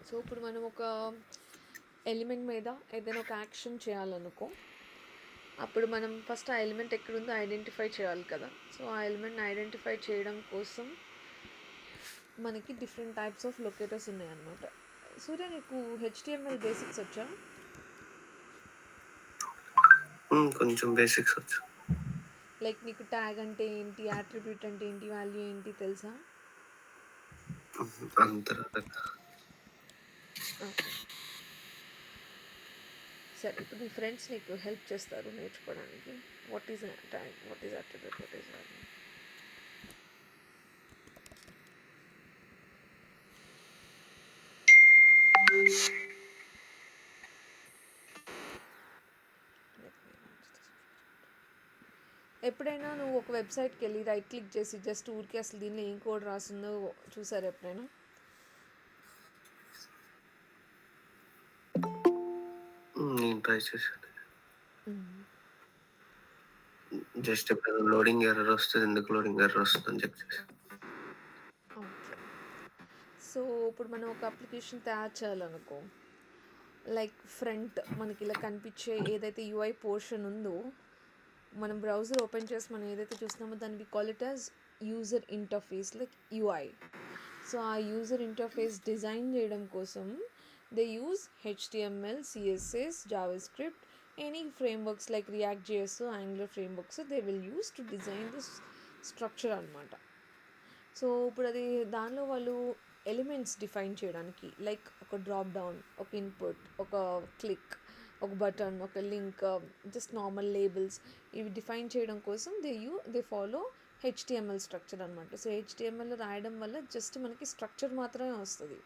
So ఇప్పుడు మనం ఒక ఎలిమెంట్ మీద ఏదైనా ఒక యాక్షన్ చేయాలనుకో, అప్పుడు మనం ఫస్ట్ ఆ ఎలిమెంట్ ఎక్కడుందో ఐడెంటిఫై చేయాలి కదా. సో ఆ ఎలిమెంట్ని ఐడెంటిఫై చేయడం కోసం మనకి డిఫరెంట్ టైప్స్ ఆఫ్ లొకేటర్స్ ఉన్నాయన్నమాట. సూర్య, నీకు హెచ్టిఎంఎల్ బేసిక్స్ వచ్చా? కొంచెం బేసిక్స్ వచ్చు. లైక్ నీకు ట్యాగ్ అంటే ఏంటి, యాట్రిబ్యూట్ అంటే ఏంటి, వాల్యూ ఏంటి తెలుసా? అంత ఓకే, సరే. ఇప్పుడు నీ ఫ్రెండ్స్ నీకు హెల్ప్ చేస్తారు నేర్చుకోవడానికి. What is tag, what is attribute, what is value. ఎప్పుడైనా నువ్వు ఒక వెబ్సైట్కి వెళ్ళి రైట్ క్లిక్ చేసి జస్ట్ ఊరికే అసలు దీనిలో ఏం కోడ్ రాస్తుందో చూసారు ఎప్పుడైనా? నేను ట్రై చేశాను. జస్ట్ ఎప్పుడైనా లోడింగ్ ఎర్రర్ వస్తుంది, ఎందుకు లోడింగ్ ఎర్రర్ వస్తుంది అని చెక్ చేశాను. ఓకే, సో ఇప్పుడు మనం ఒక అప్లికేషన్ తయారు చేయాలనుకో, లైక్ ఫ్రంట్ మనకి ఇలా కనిపించే ఏదైతే యూఐ పోర్షన్ ఉందో, మనం బ్రౌజర్ ఓపెన్ చేసి మనం ఏదైతే చూస్తున్నామో దాన్ని we call it as user interface, like UI. So ఆ యూజర్ ఇంటర్ఫేస్ డిజైన్ చేయడం కోసం they use HTML, CSS, JavaScript, any frameworks like React JS, Angular frameworks they will use to design this structure అనమాట. So ఇప్పుడు అది దానిలో వాళ్ళు elements define చేయడానికి, like ఒక డ్రాప్ డౌన్, ఒక ఇన్పుట్, ఒక క్లిక్, ఒక బటన్, ఒక లింక్, జస్ట్ నార్మల్ లేబుల్స్, ఇవి డిఫైన్ చేయడం కోసం దే ఫాలో హెచ్టిఎంఎల్ స్ట్రక్చర్ అనమాట. సో హెచ్టిఎంఎల్ రాయడం వల్ల జస్ట్ మనకి స్ట్రక్చర్ మాత్రమే వస్తుంది,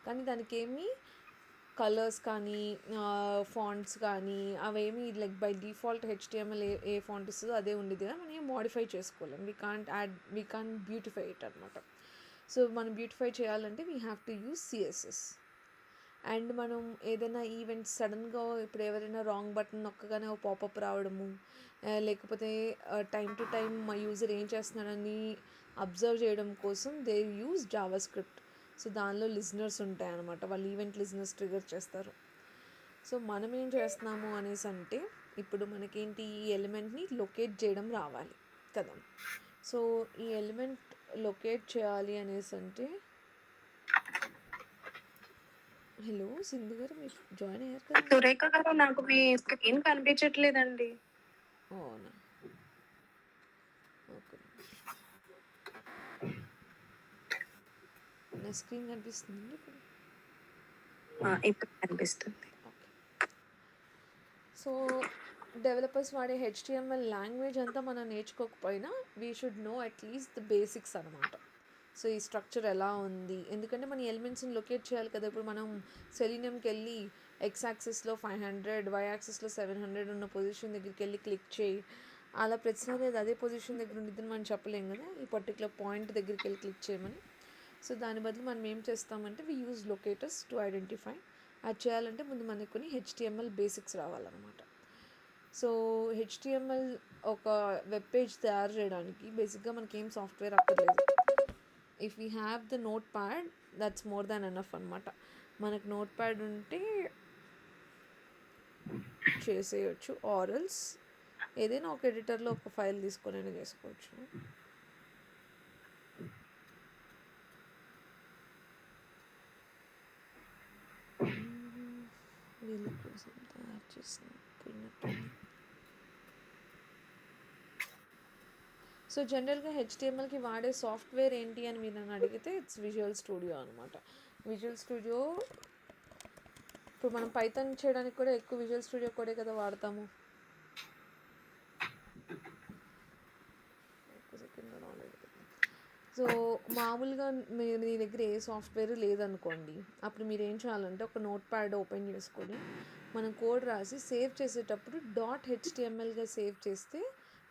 కానీ దానికి ఏమీ కలర్స్ కానీ ఫాంట్స్ కానీ అవేమి లైక్ బై డిఫాల్ట్ హెచ్టిఎంఎల్ ఏ ఫాంట్ ఇస్తుందో అదే ఉండేది కదా, మనం ఏం మోడిఫై చేసుకోలేం. వీ కాంట్ బ్యూటిఫై ఇట్ అనమాట. సో మనం బ్యూటిఫై చేయాలంటే we have to use CSS. And మనం ఏదైనా ఈవెంట్ సడన్గా ఇప్పుడు ఎవరైనా రాంగ్ బటన్ నొక్కగానే ఒక పాపప్ రావడము, లేకపోతే టైం టు టైం మా యూజర్ ఏం చేస్తున్నాడని అబ్జర్వ్ చేయడం కోసం they use Java script. So దానిలో లిజనర్స్ ఉంటాయి అన్నమాట, వాళ్ళు ఈవెంట్ లిజనర్స్ ట్రిగర్ చేస్తారు. సో మనం ఏం చేస్తున్నాము అనేసి అంటే, ఇప్పుడు మనకేంటి, ఈ ఎలిమెంట్ని లొకేట్ చేయడం రావాలి కదా. సో ఈ ఎలిమెంట్ లొకేట్ చేయాలి అనేసి అంటే, హలో సింధు గారు, మీరు జాయిన్ అయ్యారు కదా? సురేఖ గారు, నాకు మీ స్క్రీన్ కనిపించట్లేదండి. అవునా, ఓకే. నా స్క్రీన్ కనిపిస్తుందండి ఇప్పుడు? ఇప్పుడు కనిపిస్తుంది. ఓకే, సో డెవలపర్స్ వాడే హెచ్టిఎంఎల్ లాంగ్వేజ్ అంతా మనం నేర్చుకోకపోయినా we should know at least the basics అనమాట. సో ఈ స్ట్రక్చర్ ఎలా ఉంది, ఎందుకంటే మన ఎలిమెంట్స్ని లొకేట్ చేయాలి కదా. ఇప్పుడు మనం సెలీనియంకి వెళ్ళి ఎక్స్ యాక్సిస్లో 500, వై యాక్సిస్లో 700 ఉన్న పొజిషన్ దగ్గరికి వెళ్ళి క్లిక్ చేయి, అలా ప్రతిసారి అది అదే పొజిషన్ దగ్గర ఉండిద్దని మనం చెప్పలేం కదా, ఈ పర్టికులర్ పాయింట్ దగ్గరికి వెళ్ళి క్లిక్ చేయమని. సో దాని బదులు మనం ఏం చేస్తామంటే we use locators to identify. అది చేయాలంటే ముందు మనకు కొన్ని హెచ్టిఎంఎల్ బేసిక్స్ రావాలన్నమాట. సో హెచ్టిఎంఎల్ ఒక వెబ్ పేజ్ తయారు చేయడానికి బేసిక్గా మనకి ఏం సాఫ్ట్వేర్ అక్కర్లేదు. If we have the note pad, that's more than enough అనమాట. మనకు నోట్ ప్యాడ్ ఉంటే చేసేయచ్చు, ఆరల్స్ ఏదైనా ఒక ఎడిటర్లో ఒక ఫైల్ తీసుకొని అయినా చేసుకోవచ్చు. వీళ్ళ కోసం తయారు చేసిన పోయినట్టు. సో జనరల్గా హెచ్టిఎంఎల్కి వాడే సాఫ్ట్వేర్ ఏంటి అని మీరు నన్ను అడిగితే ఇట్స్ విజువల్ స్టూడియో అనమాట. విజువల్ స్టూడియో, ఇప్పుడు మనం పైథాన్ చేయడానికి కూడా ఎక్కువ విజువల్ స్టూడియో కోడే కదా వాడతాము. సో మామూలుగా మీ దగ్గర ఏ సాఫ్ట్వేర్ లేదనుకోండి, అప్పుడు మీరు ఏం చేయాలంటే ఒక నోట్ ప్యాడ్ ఓపెన్ చేసుకొని మనం కోడ్ రాసి సేవ్ చేసేటప్పుడు .htmlగా సేవ్ చేస్తే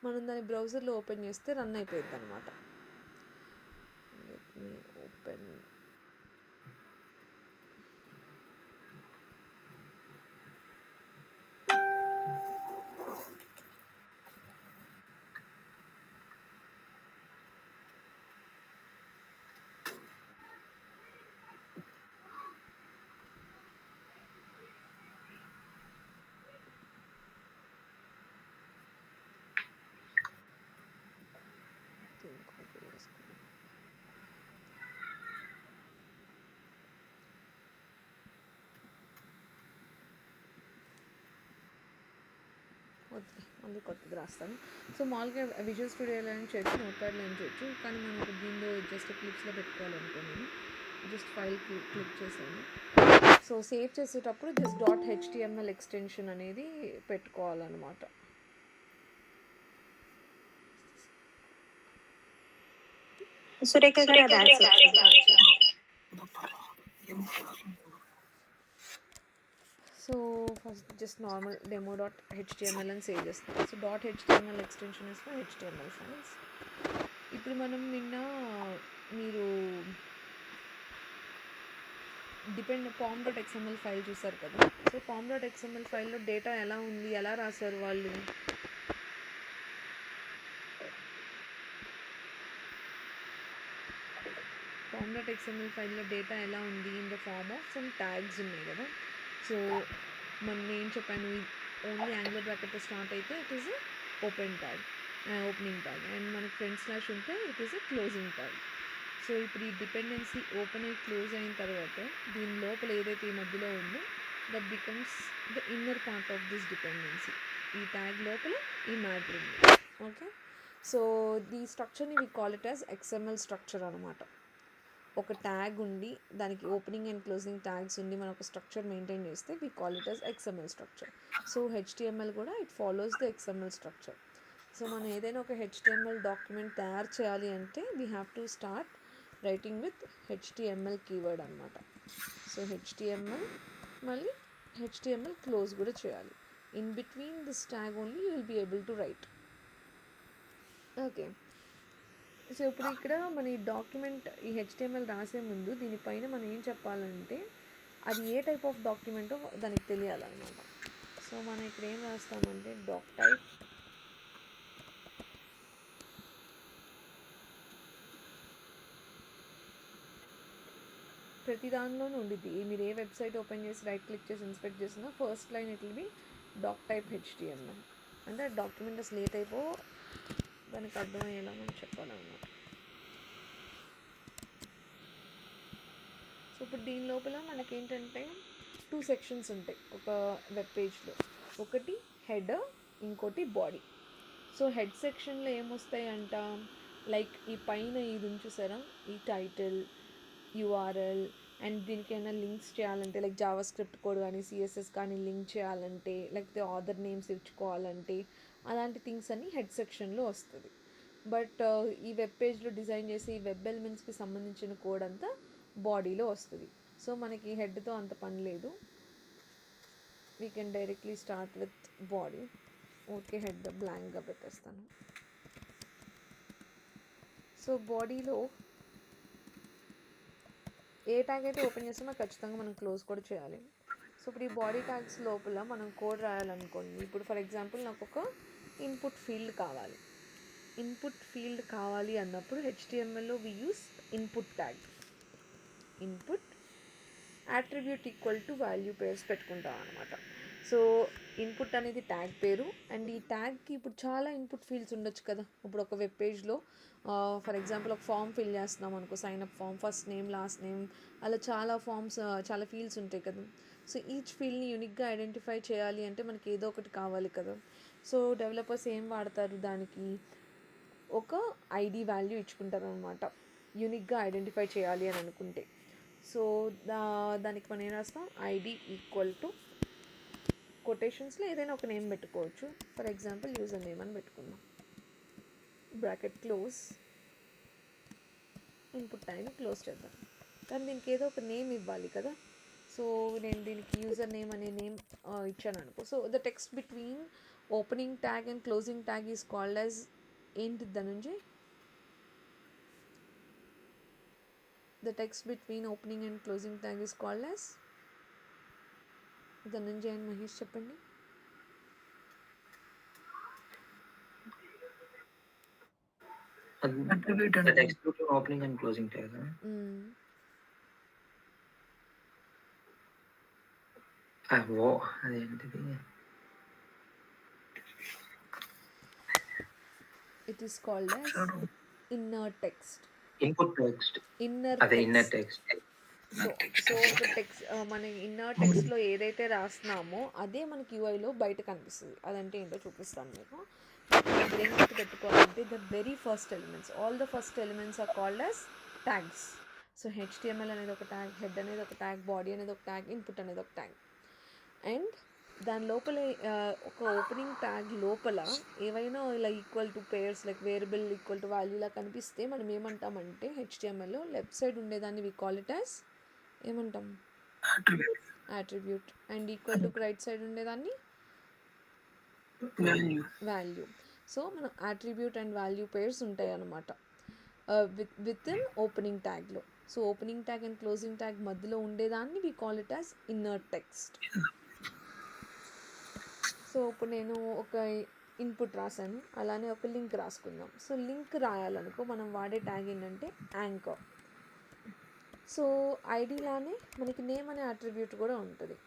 మనం దాన్ని బ్రౌజర్లో ఓపెన్ చేస్తే రన్ అయిపోయింది అనమాట. ఓపెన్ ఓకే, మళ్ళీ కొత్తది రాస్తాను. సో మామూలుగా విజువల్ స్టూడియోలో అని చేయొచ్చు, నోట్ ప్యాడ్లో అని చేయొచ్చు, కానీ మనం ఇప్పుడు దీనిలో జస్ట్ క్లిప్స్లో పెట్టుకోవాలనుకున్నాను. జస్ట్ ఫైల్ క్లిక్ చేశాను. సో సేవ్ చేసేటప్పుడు జస్ట్ .html ఎక్స్టెన్షన్ అనేది పెట్టుకోవాలన్నమాట. సురేఖ గారు అది accept so first just normal demo.html అని సేవ్ చేస్తాం. So .html extension is for HTML files. ఇప్పుడు మనం నిన్న మీరు pom.xml ఫైల్ చూసారు కదా. సో pom.xml ఫైల్లో డేటా ఎలా ఉంది, ఎలా రాశారు వాళ్ళు? pom.xml ఫైల్లో డేటా ఎలా ఉంది? In the form of some tags ఉన్నాయి కదా. సో మనం ఏం చెప్పాను, ఓన్లీ యాంగులర్ బ్రాకెట్తో స్టార్ట్ అయితే it is opening tag, and మనకి ఫ్రంట్ స్లాష్ ఉంటే it is closing tag. So ఇప్పుడు ఈ డిపెండెన్సీ ఓపెన్ అయ్యి క్లోజ్ అయిన తర్వాత దీని లోపల ఏదైతే ఈ మధ్యలో ఉందో that becomes the inner part of this dependency. ఈ ట్యాగ్ లోపల ఈ మ్యాటర్ ఉంది. ఓకే, సో ది స్ట్రక్చర్ని we call it as XML structure అనమాట. ఒక ట్యాగ్ ఉండి దానికి ఓపెనింగ్ అండ్ క్లోజింగ్ ట్యాగ్స్ ఉండి మనం ఒక స్ట్రక్చర్ మెయింటైన్ చేస్తే we call it as XML structure. So HTML కూడా it follows the XML structure. So మనం ఏదైనా ఒక HTML డాక్యుమెంట్ తయారు చేయాలి అంటే we have to start writing with HTML keyword అనమాట. సో HTML మళ్ళీ HTML క్లోజ్ కూడా చేయాలి. In between this tag only you will be able to write. Okay, so ఇప్పుడు ఇక్కడ మన ఈ డాక్యుమెంట్ ఈ HTML రాసే ముందు దీనిపైన మనం ఏం చెప్పాలంటే అది ఏ టైప్ ఆఫ్ డాక్యుమెంటో దానికి తెలియాలన్నమాట. సో మనం ఇక్కడ ఏం రాస్తామంటే డాక్ టైప్ ప్రతి దానిలోనూ ఉండిద్ది. మీరు ఏ వెబ్సైట్ ఓపెన్ చేసి రైట్ క్లిక్ చేసి ఇన్స్పెక్ట్ చేసినా first line it will be doc type HTML. అంటే డాక్యుమెంట్ అసలు ఏ టైపో దానికి అర్థమయ్యేలా మనం చెప్పాలన్నమాట. సో ఇప్పుడు దీని లోపల మనకేంటంటే 2 సెక్షన్స్ ఉంటాయి ఒక వెబ్ పేజ్లో. ఒకటి హెడ్, ఇంకోటి బాడీ. సో హెడ్ సెక్షన్లో ఏమొస్తాయి అంట, లైక్ ఈ పైన ఇది చూసారా, ఈ టైటిల్, URL, అండ్ దీనికైనా లింక్స్ చేయాలంటే లైక్ జావా స్క్రిప్ట్ కోడ్ కానీ CSS కానీ లింక్ చేయాలంటే, లేకపోతే ఆథర్ నేమ్స్ ఇచ్చుకోవాలంటే అలాంటి థింగ్స్ అన్నీ హెడ్ సెక్షన్లో వస్తుంది. బట్ ఈ వెబ్ పేజ్లో డిజైన్ చేసి ఈ వెబ్ ఎలిమెంట్స్కి సంబంధించిన కోడ్ అంతా బాడీలో వస్తుంది. సో మనకి హెడ్తో అంత పని లేదు, we can directly start with body. Okay, head బ్లాంక్గా పెట్టేస్తాను. సో బాడీలో ఏ ట్యాగ్ అయితే ఓపెన్ చేస్తామో ఖచ్చితంగా మనం క్లోజ్ కూడా చేయాలి. సో ఇప్పుడు ఈ బాడీ ట్యాగ్స్ లోపల మనం కోడ్ రాయాలనుకోండి. ఇప్పుడు ఫర్ ఎగ్జాంపుల్ నాకు ఒక ఇన్పుట్ ఫీల్డ్ కావాలి. ఇన్పుట్ ఫీల్డ్ కావాలి అన్నప్పుడు HTMLలో we use input tag. Input attribute equal to value pairs పెట్టుకుంటాం అనమాట. సో ఇన్పుట్ అనేది ట్యాగ్ పేరు, అండ్ ఈ ట్యాగ్కి ఇప్పుడు చాలా ఇన్పుట్ ఫీల్డ్స్ ఉండొచ్చు కదా. ఇప్పుడు ఒక వెబ్ పేజ్లో ఫర్ ఎగ్జాంపుల్ ఒక ఫామ్ ఫిల్ చేస్తున్నాం అనుకో, sign up form, first name, last name, అలా చాలా ఫామ్స్, చాలా ఫీల్డ్స్ ఉంటాయి కదా. సో ఈచ్ ఫీల్డ్ని యూనిక్గా ఐడెంటిఫై చేయాలి అంటే మనకి ఏదో ఒకటి కావాలి కదా. సో డెవలపర్స్ ఏం వాడతారు, దానికి ఒక ID వాల్యూ ఇచ్చుకుంటారు అనమాట, యూనిక్గా ఐడెంటిఫై చేయాలి అని అనుకుంటే. సో దానికి మనం ఏం రాస్తాం, ID ఈక్వల్ టు కొటేషన్స్లో ఏదైనా ఒక నేమ్ పెట్టుకోవచ్చు. ఫర్ ఎగ్జాంపుల్ యూజర్ నేమ్ అని పెట్టుకుందాం, bracket close, input time close చేద్దాం. కానీ దీనికి ఏదో ఒక నేమ్ ఇవ్వాలి కదా. సో నేను దీనికి యూజర్ నేమ్ అనే నేమ్ ఇచ్చాను అనుకో. So the text between opening tag and closing tag is called as ఏంటి Dhananjay? The text between opening and closing tag is called as Dhananjay and Mahesh చెప్పండి. Attribute and text between opening and closing tag. అదేంటిది? It is called as inner text. Input text. Inner అదే text. inner text. So so ఒక text మన inner టెక్స్ట్లో ఏదైతే రాస్తున్నామో అదే మనకి యూఐలో బయట కనిపిస్తుంది. అదంటే ఏంటో చూపిస్తాను మీకు. ఇప్పుడు ఏం గుర్తుపెట్టుకోవాలంటే the very first elements, all the first elements are called as tags. So HTML అనేది ఒక ట్యాగ్, హెడ్ అనేది ఒక ట్యాగ్, బాడీ అనేది ఒక ట్యాగ్, ఇన్పుట్ అనేది ఒక ట్యాగ్. అండ్ దాని లోపల ఒక ఓపెనింగ్ ట్యాగ్ లోపల ఏవైనా ఇలా equal to pairs like variable equal to value ఇలా కనిపిస్తే మనం ఏమంటామంటే హెచ్టిఎంఎల్లో లెఫ్ట్ సైడ్ ఉండేదాన్ని వి కాల్ ఇట్ యాజ్ ఏమంటాం? Attribute. And equal to right side ఉండేదాన్ని వాల్యూ. సో మన అట్రిబ్యూట్ అండ్ వాల్యూ పేర్స్ ఉంటాయి అన్నమాట విత్ ఇన్ ఓపెనింగ్ ట్యాగ్లో. So opening tag and closing tag మధ్యలో ఉండేదాన్ని we call it as inner text. So ఇప్పుడు నేను ఒక ఇన్పుట్ రాశాను, అలానే ఒక లింక్ రాసుకుందాం. సో లింక్ రాయాలనుకో మనం వాడే ట్యాగ్ ఏంటంటే యాంకర్. సో ఐడిలానే మనకి నేమ్ అనే అట్రిబ్యూట్ కూడా ఉంటుంది,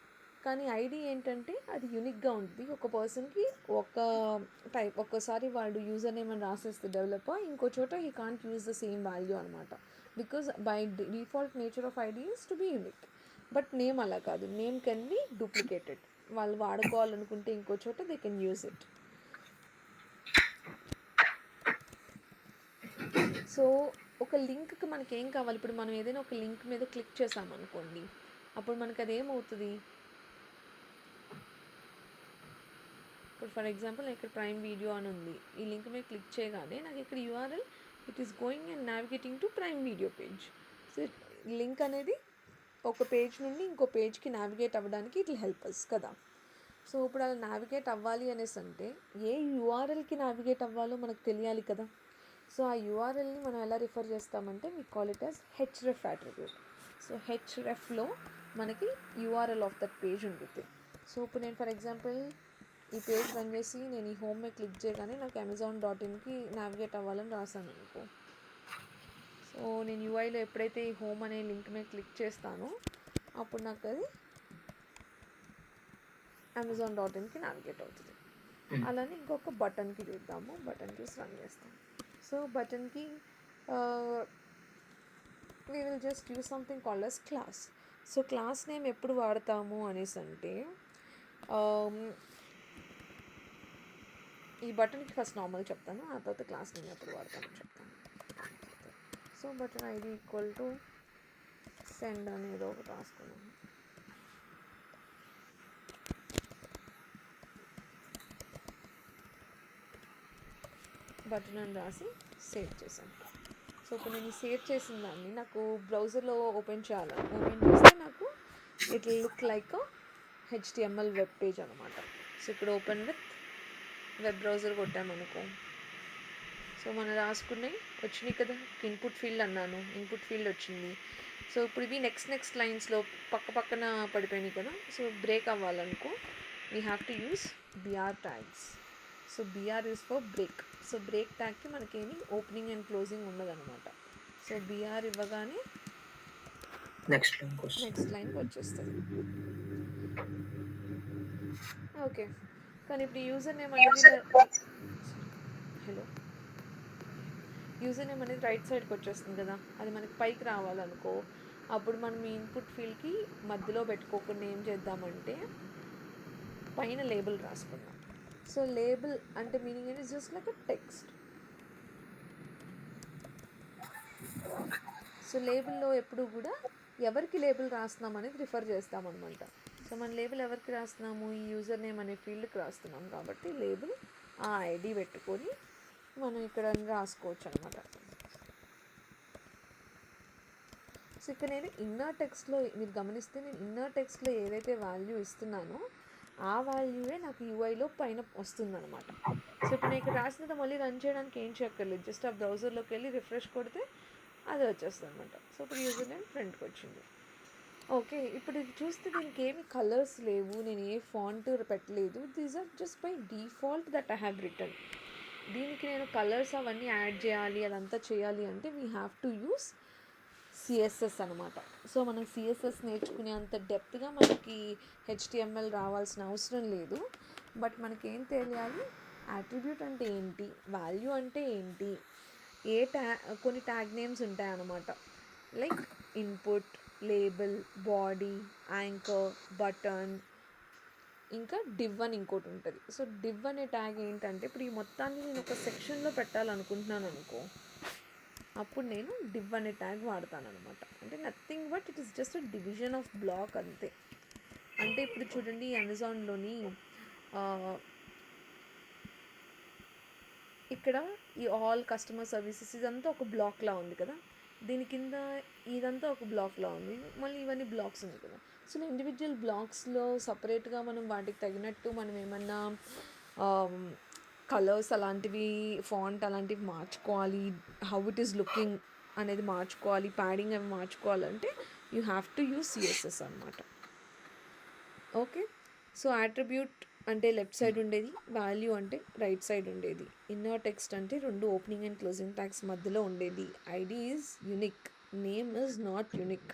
కానీ ఐడి ఏంటంటే అది యూనిక్గా ఉంటుంది. ఒక పర్సన్కి ఒక టైప్, ఒక్కసారి వాడు యూజర్ నేమ్ అని రాసేస్తే డెవలపర్, ఇంకో చోట he can't use the same value అనమాట. Because by default nature of ID is to be unique. But name అలా కాదు, నేమ్ కెన్ బి డూప్లికేటెడ్. వాళ్ళు వాడుకోవాలనుకుంటే ఇంకో చోట they can use it. So ఒక లింక్కి మనకి ఏం కావాలి, ఇప్పుడు మనం ఏదైనా ఒక లింక్ మీద క్లిక్ చేసామనుకోండి, అప్పుడు మనకి అది ఏమవుతుంది? ఇప్పుడు ఫర్ ఎగ్జాంపుల్ ఇక్కడ ప్రైమ్ వీడియో అని ఉంది, ఈ లింక్ మీద క్లిక్ చేయగానే నాకు ఇక్కడ URL it is going and navigating to prime video page. So link అనేది ఒక పేజ్ నుండి ఇంకో పేజ్కి నావిగేట్ అవ్వడానికి ఇట్ విల్ హెల్ప్ అస్ కదా. సో ఇప్పుడు అలా నావిగేట్ అవ్వాలి అనేసి అంటే ఏ యూఆర్ఎల్కి నావిగేట్ అవ్వాలో మనకు తెలియాలి కదా. సో ఆ యూఆర్ఎల్ని మనం ఎలా రిఫర్ చేస్తామంటే we call it as href attribute. So హెచ్రెఫ్లో మనకి యూఆర్ఎల్ ఆఫ్ దట్ పేజ్ ఉంటుంది. సో ఇప్పుడు నేను ఫర్ ఎగ్జాంపుల్ ఈ పేజ్ రన్ చేసి నేను ఈ హోమ్ మీద క్లిక్ చేయగానే నాకు amazon.inకి నావిగేట్ అవ్వాలని రాశాను అనుకో. సో నేను యూఐలో ఎప్పుడైతే ఈ హోమ్ అనే లింక్ మీద క్లిక్ చేస్తానో అప్పుడు నాకు అది amazon.inకి నావిగేట్ అవుతుంది. అలానే ఇంకొక బటన్కి చూద్దాము, బటన్ చూసి రన్ చేస్తాం. సో బటన్కి we will just use something called as class. So class name ఎప్పుడు వాడతాము అనేసి అంటే ఈ బటన్కి ఫస్ట్ నార్మల్ చెప్తాను, ఆ తర్వాత క్లాస్ నేమ్ ఎప్పుడు వాడతాను చెప్తాను. So button ID equal to send అనేది ఒకటి రాసుకున్నాను. బటన్ అని రాసి సేవ్ చేశాను. సో ఇప్పుడు నేను సేవ్ చేసిన దాన్ని నాకు బ్రౌజర్లో ఓపెన్ చేస్తే నాకు it look like HTML web page అనమాట. సో ఇప్పుడు ఓపెన్ విత్ వెబ్ బ్రౌజర్ కొట్టామనుకో, సో మనం రాసుకున్నాయి వచ్చినాయి కదా. ఇన్పుట్ ఫీల్డ్ అన్నాను, ఇన్పుట్ ఫీల్డ్ వచ్చింది. సో ఇప్పుడు ఇవి నెక్స్ట్ లైన్స్లో పక్కన పడిపోయినాయి కదా. సో బ్రేక్ అవ్వాలనుకో we have to use BR tags. So BR is for break. So break ట్యాగ్కి మనకేమి ఓపెనింగ్ అండ్ క్లోజింగ్ ఉండదన్నమాట. సో బిఆర్ ఇవ్వగానే నెక్స్ట్ లైన్కి వచ్చేస్తుంది. ఓకే, కానీ ఇప్పుడు యూజర్ నేమ్ అనేది రైట్ సైడ్కి వచ్చేస్తుంది కదా. అది మనకి పైకి రావాలనుకో అప్పుడు మనం ఈ ఇన్పుట్ ఫీల్డ్కి మధ్యలో పెట్టుకోకుండా ఏం చేద్దామంటే పైన లేబుల్ రాసుకుందాం. సో లేబుల్ అంటే మీనింగ్ అనేది just like a text. So లేబుల్లో ఎప్పుడు కూడా ఎవరికి లేబుల్ రాస్తున్నాం అనేది రిఫర్ చేస్తామన్నమాట. సో మన లేబుల్ ఎవరికి రాస్తున్నాము, ఈ యూజర్ నేమ్ అనే ఫీల్డ్కి రాస్తున్నాం కాబట్టి లేబుల్ ఆ ఐడి పెట్టుకొని మనం ఇక్కడ రాసుకోవచ్చు అనమాట. సో ఇక్కడ నేను ఇన్నర్ టెక్స్ట్లో మీరు గమనిస్తే నేను ఇన్నర్ టెక్స్ట్లో ఏదైతే వాల్యూ ఇస్తున్నానో ఆ వాల్యూవే నాకు యూఐలో పైన వస్తుందన్నమాట. సో ఇప్పుడు నేను ఇక్కడ రాసినది మళ్ళీ రన్ చేయడానికి ఏం చేయక్కర్లేదు, జస్ట్ ఆ బ్రౌజర్లోకి వెళ్ళి రిఫ్రెష్ కొడితే అది వచ్చేస్తుంది అనమాట. సో ఇప్పుడు యూజర్ నేమ్ ఫ్రంట్కి వచ్చింది. ఓకే, ఇప్పుడు ఇది చూస్తే దీనికి ఏమి కలర్స్ లేవు, నేను ఏ ఫాంట్ పెట్టలేదు. These are just by default that I have return. దీనికి నేను కలర్స్ అవన్నీ యాడ్ చేయాలి, అదంతా చేయాలి అంటే we have to use CSS అనమాట. సో మనం సిఎస్ఎస్ నేర్చుకునే అంత డెప్త్గా మనకి హెచ్టిఎంఎల్ రావాల్సిన అవసరం లేదు. బట్ మనకేం తెలియాలి, అట్రిబ్యూట్ అంటే ఏంటి, వాల్యూ అంటే ఏంటి, కొన్ని ట్యాగ్ నేమ్స్ ఉంటాయన్నమాట. Like input, label, body, anchor, button, ఇంకా డివ్ అని ఇంకోటి ఉంటుంది. సో డివ్ అనే ట్యాగ్ ఏంటంటే ఇప్పుడు ఈ మొత్తాన్ని నేను ఒక సెక్షన్లో పెట్టాలనుకుంటున్నాను అనుకో, అప్పుడు నేను డివ్ అనే ట్యాగ్ వాడతాను అనమాట. అంటే nothing but it is just a division of block అంతే. అంటే ఇప్పుడు చూడండి అమెజాన్లోని ఇక్కడ ఈ ఆల్ కస్టమర్ సర్వీసెస్ ఇదంతా ఒక బ్లాక్లా ఉంది కదా, దీని కింద ఇదంతా ఒక బ్లాక్లా ఉంది, మళ్ళీ ఇవన్నీ బ్లాక్స్ ఉన్నాయి కదా. సో ఇండివిజువల్ బ్లాక్స్లో సపరేట్గా మనం వాటికి తగినట్టు మనం ఏమన్నా కలర్స్ అలాంటివి, ఫాంట్ అలాంటివి మార్చుకోవాలి, హౌ ఇట్ ఈస్ లుకింగ్ అనేది మార్చుకోవాలి, ప్యాడింగ్ అవి మార్చుకోవాలంటే you have to use CSS అనమాట. ఓకే, సో యాట్రిబ్యూట్ అంటే లెఫ్ట్ సైడ్ ఉండేది, వాల్యూ అంటే రైట్ సైడ్ ఉండేది, ఇన్నర్ టెక్స్ట్ అంటే రెండు ఓపెనింగ్ అండ్ క్లోజింగ్ ట్యాగ్స్ మధ్యలో ఉండేది, ID is unique, name is not unique,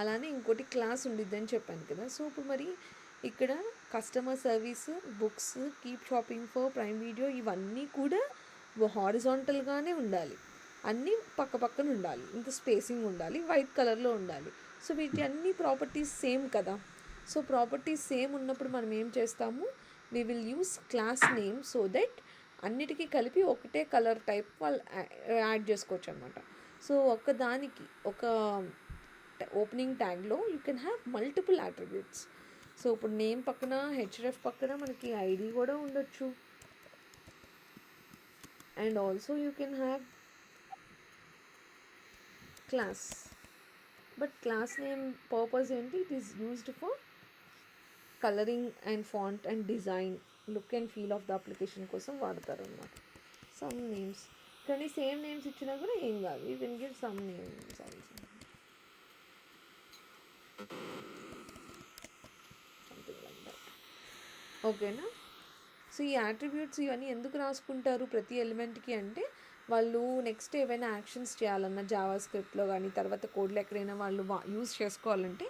అలానే ఇంకోటి క్లాస్ ఉండిద్ది అని చెప్పాను కదా. సో ఇప్పుడు మరి ఇక్కడ customer service, books, keep shopping for, prime video ఇవన్నీ కూడా హారిజాంటల్గానే ఉండాలి, అన్నీ పక్క పక్కన ఉండాలి, ఇంత స్పేసింగ్ ఉండాలి, వైట్ కలర్లో ఉండాలి. సో వీటి అన్ని ప్రాపర్టీస్ సేమ్ కదా. సో ప్రాపర్టీస్ సేమ్ ఉన్నప్పుడు మనం ఏం చేస్తాము, we will use class name so that అన్నిటికీ కలిపి ఒకటే కలర్ టైప్ వాళ్ళు యాడ్ చేసుకోవచ్చు అనమాట. సో ఒకదానికి ఒక ఓపెనింగ్ ట్యాగ్లో you can have multiple attributes. So ఇప్పుడు నేమ్ పక్కన, హెచ్ఎఫ్ పక్కన మనకి ఐడి కూడా ఉండొచ్చు, and also you can have class. But class name purpose ఏంటి, it is used for colouring and font and design, look and feel of the application కోసం వాడతారు అన్నమాట. సమ్ నేమ్స్ కానీ సేమ్ నేమ్స్ ఇచ్చినా కూడా ఏం కాదు, you can give some names also, something like that. ఓకేనా. సో ఈ యాట్రిబ్యూట్స్ ఇవన్నీ ఎందుకు రాసుకుంటారు ప్రతి ఎలిమెంట్కి అంటే, వాళ్ళు నెక్స్ట్ ఏవైనా యాక్షన్స్ చేయాలన్నా జావా స్క్రిప్ట్లో కానీ తర్వాత కోడ్లో ఎక్కడైనా వాళ్ళు యూజ్ చేసుకోవాలంటే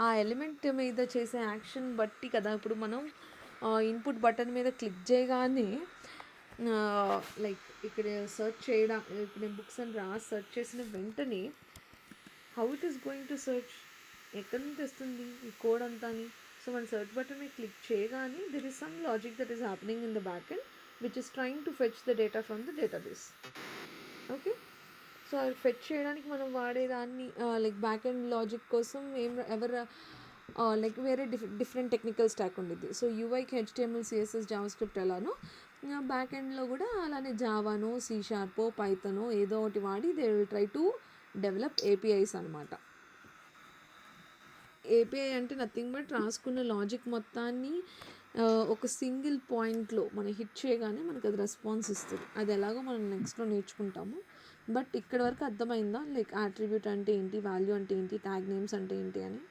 ఆ ఎలిమెంట్ మీద చేసే యాక్షన్ బట్టి కదా. ఇప్పుడు మనం ఇన్పుట్ బటన్ మీద క్లిక్ చేయగానే లైక్ ఇక్కడ సెర్చ్ చేయడం, ఇప్పుడు నేను బుక్స్ అని రాసి సెర్చ్ చేసిన వెంటనే how it is going to search, ఎక్కడి నుంచి వస్తుంది ఈ కోడ్ అంతా అని. సో మన సెర్చ్ బటన్ మీద క్లిక్ చేయగానే there is some logic that is happening in the back end which is trying to fetch the data from the database. Okay, so అది ఫెచ్ చేయడానికి మనం వాడేదాన్ని లైక్ బ్యాక్ ఎండ్ లాజిక్ కోసం like వేరే different technical stack ఉండిద్ది. So యూఐకి HTML, CSS, JavaScript ఎలానో back ఎండ్లో కూడా అలానే జావానో, సి షార్పో, పైథనో ఏదో ఒకటి వాడి they will try to develop APIs అనమాట. ఏపీఐ అంటే నథింగ్ బట్ రాసుకున్న లాజిక్ మొత్తాన్ని ఒక సింగిల్ పాయింట్లో మనం హిట్ చేయగానే మనకు అది రెస్పాన్స్ ఇస్తుంది. అది ఎలాగో మనం నెక్స్ట్లో నేర్చుకుంటాము. బట్ ఇక్కడ వరకు అర్థమైందా, లైక్ అట్రిబ్యూట్ అంటే ఏంటి, వాల్యూ అంటే ఏంటి, ట్యాగ్ నేమ్స్ అంటే ఏంటి అని.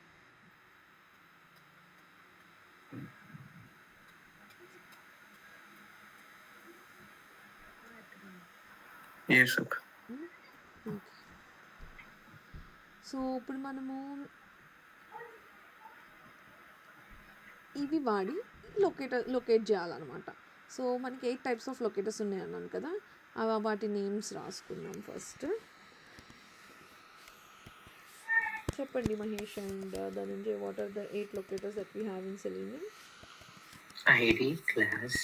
ఓకే, సో ఇప్పుడు మనము ఇవి వాడి లొకేట్ చేయాలన్నమాట. సో మనకి 8 టైప్స్ ఆఫ్ లొకేటర్స్ ఉన్నాయి అన్నాను కదా, వాటి నేమ్స్ రాసుకుందాం ఫస్ట్. చెప్పండి Mahesh and Dhananjay, what are the 8 locators that we have in Selenium? ID, class,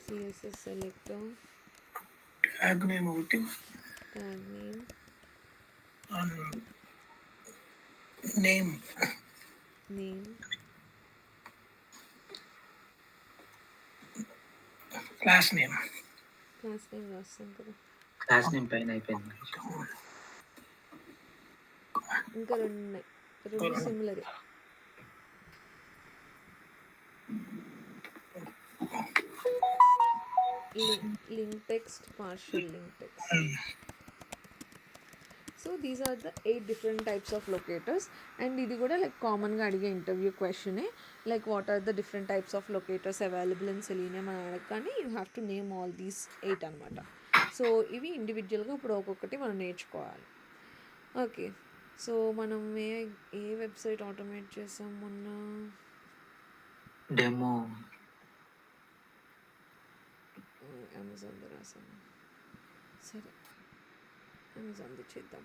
CSS selector, tag name ఒకటి, name, class name రాస్తాం కదా. క్లాస్ నేమ్ పైన అయిపోయింది. ఇంకా 2 ఉన్నాయి, 2 సిమిలరే. Link text, partial link text. So these are the 8 different types of locators. And ఇది కూడా లైక్ కామన్గా అడిగే ఇంటర్వ్యూ క్వశ్చనే, like what are the different types of locators available in Selenium అని అడగగానే you have to name all these 8 అనమాట. So ఇవి ఇండివిజువల్గా ఇప్పుడు ఒక్కొక్కటి మనం నేర్చుకోవాలి. ఓకే, సో మనం ఏ వెబ్సైట్ ఆటోమేట్ చేసాం మొన్న? డెమో అమెజాన్లో రాసాను. సరే, అమెజాన్ది చేద్దాం.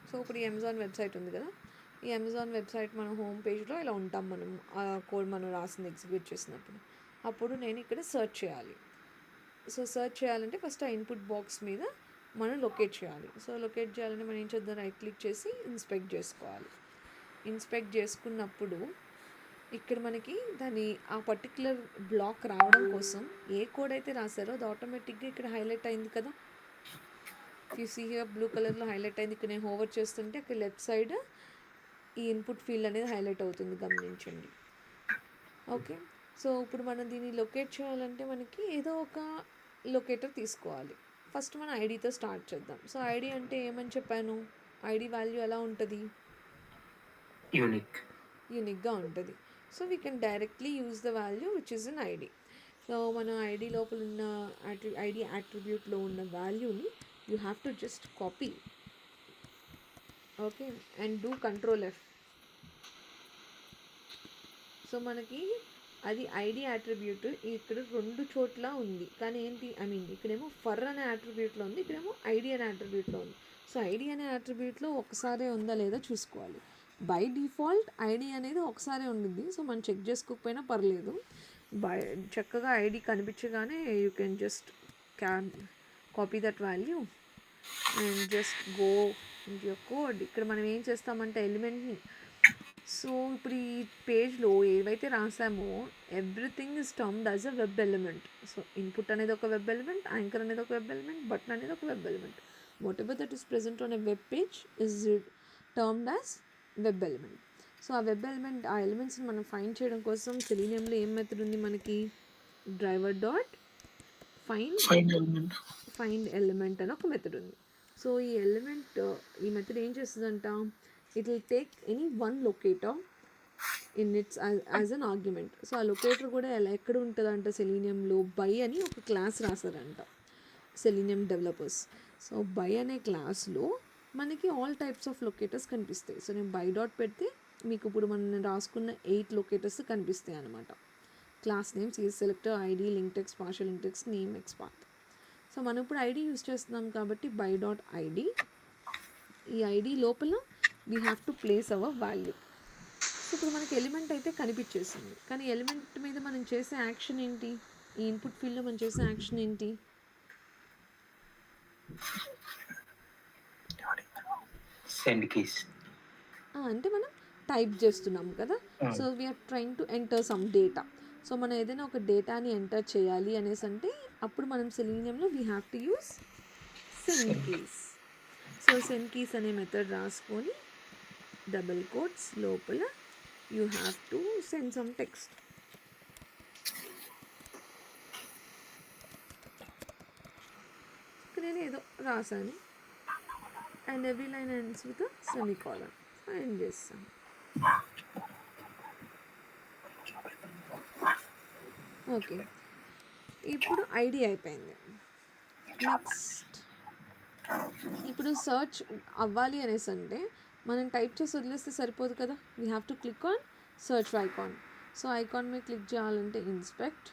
సో ఇప్పుడు ఈ అమెజాన్ వెబ్సైట్ ఉంది కదా, ఈ అమెజాన్ వెబ్సైట్ మన హోమ్ పేజ్లో ఇలా ఉంటాం మనం. ఆ కోడ్ మనం రాసింది ఎగ్జిక్యూట్ చేసినప్పుడు అప్పుడు నేను ఇక్కడ సెర్చ్ చేయాలి. సో సెర్చ్ చేయాలంటే ఫస్ట్ ఆ ఇన్పుట్ బాక్స్ మీద మనం లొకేట్ చేయాలి. సో లొకేట్ చేయాలంటే మనం ఏం చేద్దాం, రైట్ క్లిక్ చేసి ఇన్స్పెక్ట్ చేసుకోవాలి. ఇన్స్పెక్ట్ చేసుకున్నప్పుడు ఇక్కడ మనకి దాని ఆ పర్టికులర్ బ్లాక్ రావడం కోసం ఏ కోడ్ అయితే రాశారో అది ఆటోమేటిక్గా ఇక్కడ హైలైట్ అయింది కదా. యూ సీ హియర్ బ్లూ కలర్లో హైలైట్ అయింది. ఇక్కడ నేను హోవర్ చేస్తుంటే అక్కడ లెఫ్ట్ సైడ్ ఈ ఇన్పుట్ ఫీల్డ్ అనేది హైలైట్ అవుతుంది, గమనించండి. ఓకే, సో ఇప్పుడు మనం దీన్ని లొకేట్ చేయాలంటే మనకి ఏదో ఒక లొకేటర్ తీసుకోవాలి. ఫస్ట్ మనం ఐడితో స్టార్ట్ చేద్దాం. సో ఐడి అంటే ఏమని చెప్పాను, ఐడి వాల్యూ ఎలా ఉంటుంది, యూనిక్గా ఉంటుంది. So we can directly use the value which is in ID. So మన ఐడి లోపల ఉన్న ఐడి యాట్రిబ్యూట్లో ఉన్న వాల్యూని you have to just copy, okay, and do control F. So మనకి అది ఐడి యాట్రిబ్యూట్ ఇక్కడ రెండు చోట్ల ఉంది, కానీ ఏంటి ఇక్కడేమో ఫర్ అనే యాట్రిబ్యూట్లో ఉంది, ఇక్కడేమో ఐడి అనే యాట్రిబ్యూట్లో ఉంది. సో ఐడి అనే యాట్రిబ్యూట్లో ఒకసారే ఉందా లేదా చూసుకోవాలి. బై డిఫాల్ట్ ఐడి అనేది ఒకసారే ఉండిద్ది. సో మనం చెక్ చేసుకోకపోయినా పర్లేదు, చక్కగా ఐడి కనిపించగానే you can just copy that value and just go in your code. ఇక్కడ మనం ఏం చేస్తామంటే ఎలిమెంట్ని, సో ఇప్పుడు ఈ పేజ్లో ఏవైతే రాసామో everything is termed as a web element. So input అనేది ఒక వెబ్ ఎలిమెంట్, యాంకర్ అనేది ఒక వెబ్ ఎలిమెంట్, బటన్ అనేది ఒక web element. What ever that is present on a web page is termed as web element. So ఆ web element, ఆ ఎలిమెంట్స్ని మనం find చేయడం కోసం సెలీనియంలో ఏం మెథడ్ ఉంది మనకి, డ్రైవర్ డాట్ ఫైండ్ ఎలిమెంట్ అని ఒక మెథడ్ ఉంది. సో ఈ మెథడ్ ఏం చేస్తుందంట, it will take any one locator in it's as an argument. So ఆ లొకేటర్ కూడా ఎక్కడ ఉంటుందంట, సెలీనియంలో బై అని ఒక క్లాస్ రాశారంట సెలీనియం డెవలపర్స్. సో బై అనే క్లాస్లో మనకి ఆల్ టైప్స్ ఆఫ్ లొకేటర్స్ కనిపిస్తాయి. సో నేను బై డాట్ పెడితే మీకు ఇప్పుడు మనం రాసుకున్న 8 లొకేటర్స్ కనిపిస్తాయి అనమాట. Class name, CS selector, ID, link text, partial link text, name, XPath. So మనం ఇప్పుడు ఐడి యూజ్ చేస్తున్నాం కాబట్టి బై డాట్ ఐడి, ఈ ఐడి లోపల we have to place hour value. So ఇప్పుడు మనకి ఎలిమెంట్ అయితే కనిపించేసింది, కానీ ఎలిమెంట్ మీద మనం చేసే యాక్షన్ ఏంటి, ఈ ఇన్పుట్ ఫీల్డ్లో మనం చేసే యాక్షన్ ఏంటి, సెండ్ కీస్ అంటే మనం టైప్ చేస్తున్నాం కదా. So we are trying to enter some data. So మనం ఏదైనా ఒక డేటాని ఎంటర్ చేయాలి అనేసి అంటే అప్పుడు మనం సెలీనియంలో we have to use send keys. So send keys అనే మెథడ్ రాసుకొని డబుల్ కోట్స్ లోపల you have to send some text. నేను ఏదో రాశాను and every line ends with semicolon. End చేస్తాను. ఓకే, ఇప్పుడు ఐడి అయిపోయింది. నెక్స్ట్ ఇప్పుడు సర్చ్ అవ్వాలి అనేసి అంటే మనం టైప్ చేసి వదిలేస్తే సరిపోదు కదా, we have to click on search icon. So icon మీద క్లిక్ చేయాలంటే ఇన్స్పెక్ట్.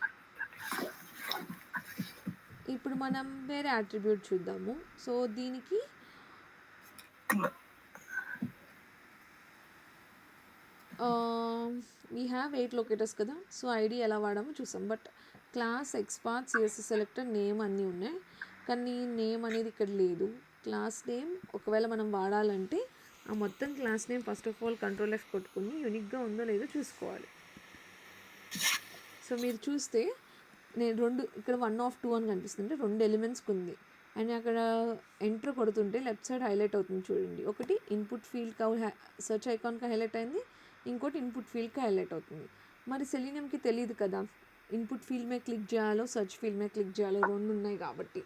ఇప్పుడు మనం వేరే అట్రిబ్యూట్ చూద్దాము. సో దీనికి వీ హ్యావ్ 8 లొకేటర్స్ కదా. సో ఐడి ఎలా వాడామో చూసాం, but class, XPath, CSS selector, name అన్నీ ఉన్నాయి, కానీ నేమ్ అనేది ఇక్కడ లేదు. క్లాస్ నేమ్ ఒకవేళ మనం వాడాలంటే ఆ మొత్తం class name first of all control F కొట్టుకుని యూనిక్గా ఉందో లేదో చూసుకోవాలి. సో మీరు చూస్తే నేను ఇక్కడ 1 of 2 అని కనిపిస్తుంటే 2 ఎలిమెంట్స్కి ఉంది, అండ్ అక్కడ ఎంటర్ కొడుతుంటే లెఫ్ట్ సైడ్ హైలైట్ అవుతుంది చూడండి. ఒకటి ఇన్పుట్ ఫీల్డ్కి సెర్చ్ ఐకాన్కి హైలైట్ అయింది, ఇంకోటి ఇన్పుట్ ఫీల్డ్కి హైలైట్ అవుతుంది. మరి సెలీనియంకి తెలియదు కదా ఇన్పుట్ ఫీల్డ్ మీద క్లిక్ చేయాలో సెర్చ్ ఫీల్డ్ మీద క్లిక్ చేయాలో, 2 ఉన్నాయి కాబట్టి.